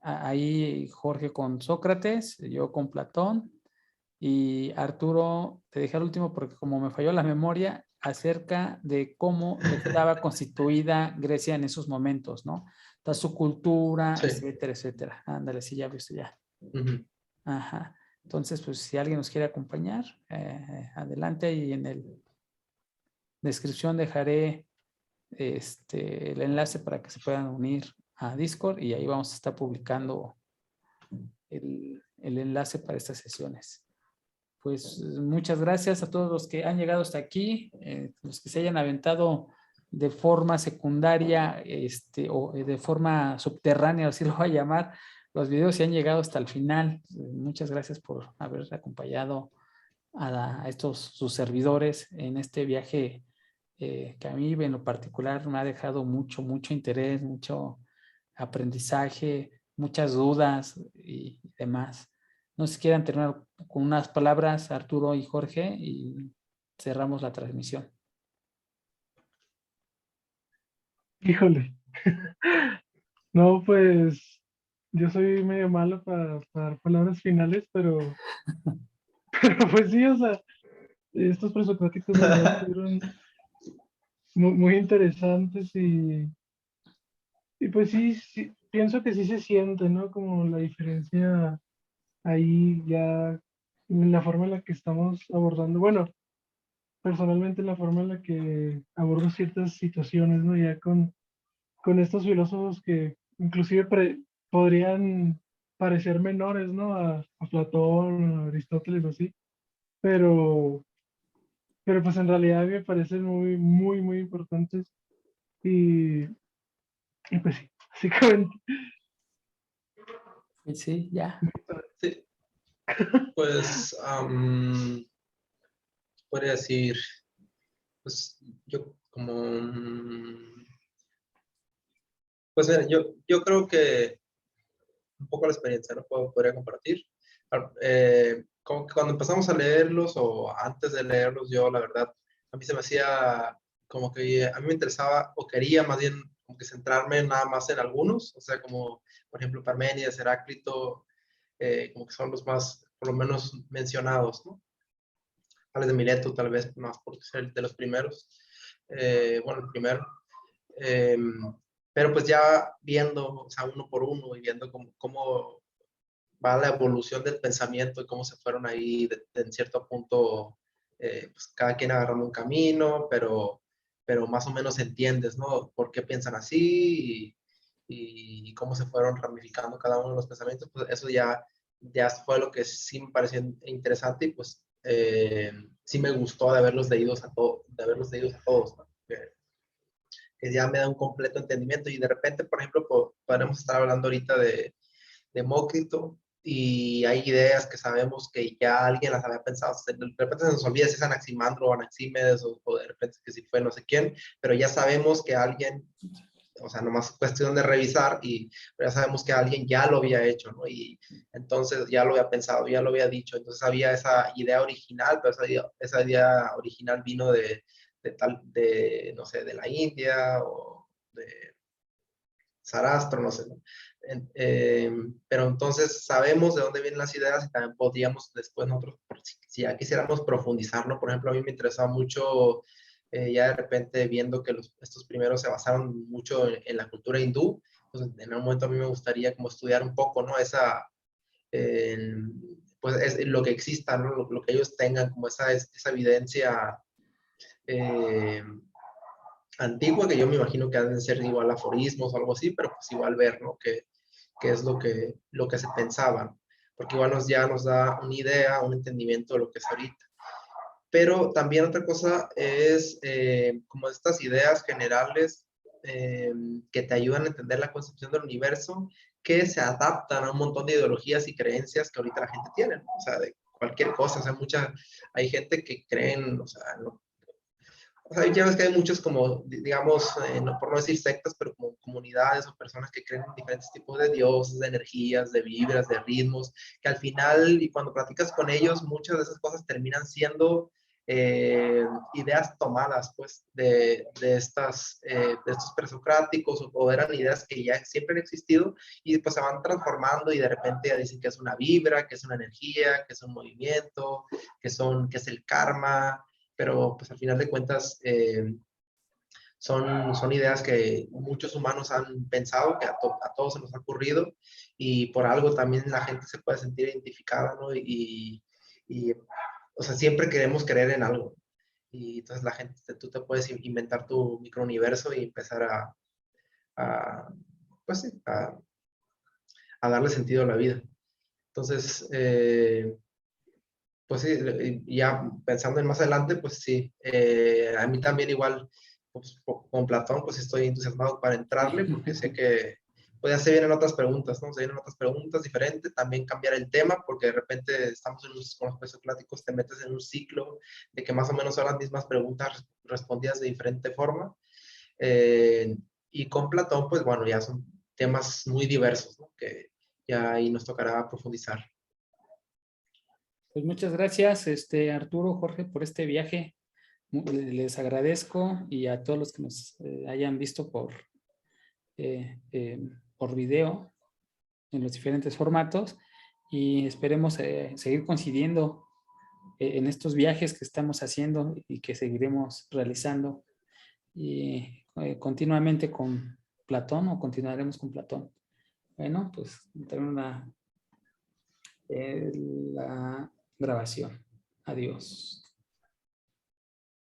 ahí Jorge con Sócrates, yo con Platón y Arturo, te dejé al último porque como me falló la memoria, acerca de cómo estaba constituida Grecia en esos momentos, ¿no? Toda su cultura,
Sí.
etcétera, etcétera. Ándale, sí, ya visto ya.
Ujú.
Ajá. Entonces, pues si alguien nos quiere acompañar, adelante y en la descripción dejaré el enlace para que se puedan unir a Discord y ahí vamos a estar publicando el enlace para estas sesiones. Pues muchas gracias a todos los que han llegado hasta aquí, los que se hayan aventado de forma secundaria o de forma subterránea, así lo voy a llamar, los videos se han llegado hasta el final. Muchas gracias por haber acompañado a estos sus servidores en este viaje que a mí en lo particular me ha dejado mucho interés, mucho aprendizaje, muchas dudas y demás. No sé si quieran terminar con unas palabras, Arturo y Jorge, y cerramos la transmisión.
Híjole. No, pues yo soy medio malo para dar palabras finales, pero pues sí, o sea, estos presocráticos la verdad estuvieron muy interesantes y pues sí, pienso que sí se siente, ¿no? Como la diferencia ahí ya en la forma en la que estamos abordando, bueno, personalmente la forma en la que abordo ciertas situaciones, ¿no? Ya con estos filósofos que inclusive podrían parecer menores, ¿no? A Platón, a Aristóteles, así, pero, pero pues en realidad me parecen muy importantes y, y pues sí, básicamente.
Y sí, ya.
Sí. Pues podría decir, pues yo como, pues mira, yo creo que un poco la experiencia, ¿no? Podría compartir. Como que cuando empezamos a leerlos o antes de leerlos, yo la verdad a mí se me hacía como que a mí me interesaba o quería más bien como que centrarme nada más en algunos, o sea, como por ejemplo Parménides, Heráclito, como que son los más, por lo menos mencionados, ¿no? Tales de Mileto, tal vez más por ser de los primeros, bueno, el primero. Eh, pero pues ya viendo, o sea, uno por uno y viendo cómo va la evolución del pensamiento y cómo se fueron ahí en cierto punto, pues cada quien agarrando un camino, pero más o menos entiendes, ¿no? Por qué piensan así y cómo se fueron ramificando cada uno de los pensamientos, pues eso ya fue lo que sí me pareció interesante y pues sí me gustó de haberlos leído a todos, ¿no? Que ya me da un completo entendimiento y de repente, por ejemplo, podremos estar hablando ahorita de Demócrito y hay ideas que sabemos que ya alguien las había pensado. De repente se nos olvida si es Anaximandro o Anaxímedes o de repente que si fue no sé quién, pero ya sabemos que alguien, o sea, nomás cuestión de revisar y ya sabemos que alguien ya lo había hecho, ¿no? Y entonces ya lo había pensado, ya lo había dicho, entonces había esa idea original, pero esa idea original vino no sé, de la India o de Sarastro, no sé, ¿no? Pero entonces sabemos de dónde vienen las ideas y también podríamos después nosotros, si ya quisiéramos profundizarlo, por ejemplo, a mí me interesaba mucho, ya de repente viendo que estos primeros se basaron mucho en la cultura hindú, pues en algún momento a mí me gustaría como estudiar un poco, ¿no? Pues es lo que exista, ¿no? Lo que ellos tengan, como esa evidencia eh, antigua, que yo me imagino que han de ser igual aforismos o algo así, pero pues igual ver, ¿no? Qué es lo que se pensaba, porque igual ya nos da una idea, un entendimiento de lo que es ahorita. Pero también otra cosa es como estas ideas generales que te ayudan a entender la concepción del universo, que se adaptan a un montón de ideologías y creencias que ahorita la gente tiene, ¿no? O sea, de cualquier cosa, o sea, hay gente que creen, o sea, o sea, ya ves que hay muchos como, digamos, por no decir sectas, pero como comunidades o personas que creen en diferentes tipos de dioses, de energías, de vibras, de ritmos, que al final, y cuando platicas con ellos, muchas de esas cosas terminan siendo ideas tomadas, pues, de estos presocráticos, o eran ideas que ya siempre han existido, y pues se van transformando, y de repente ya dicen que es una vibra, que es una energía, que es un movimiento, que es el karma, pero pues al final de cuentas son ideas que muchos humanos han pensado, que a todos se nos ha ocurrido y por algo también la gente se puede sentir identificada, ¿no? O sea, siempre queremos creer en algo y entonces la gente, tú te puedes inventar tu microuniverso y empezar pues sí, a darle sentido a la vida. Entonces, pues sí, ya pensando en más adelante, pues sí, a mí también igual, pues, con Platón, pues estoy entusiasmado para entrarle, porque sé que pues ya se vienen otras preguntas, ¿no? Se vienen otras preguntas diferentes, también cambiar el tema, porque de repente estamos con los presocráticos, te metes en un ciclo de que más o menos son las mismas preguntas respondidas de diferente forma, y con Platón, pues bueno, ya son temas muy diversos, ¿no? Que ya ahí nos tocará profundizar.
Pues muchas gracias, Arturo, Jorge, por este viaje. Les agradezco y a todos los que nos hayan visto por video en los diferentes formatos y esperemos seguir coincidiendo en estos viajes que estamos haciendo y que seguiremos realizando y continuamente con Platón o continuaremos con Platón. Bueno, pues termino la grabación. Adiós.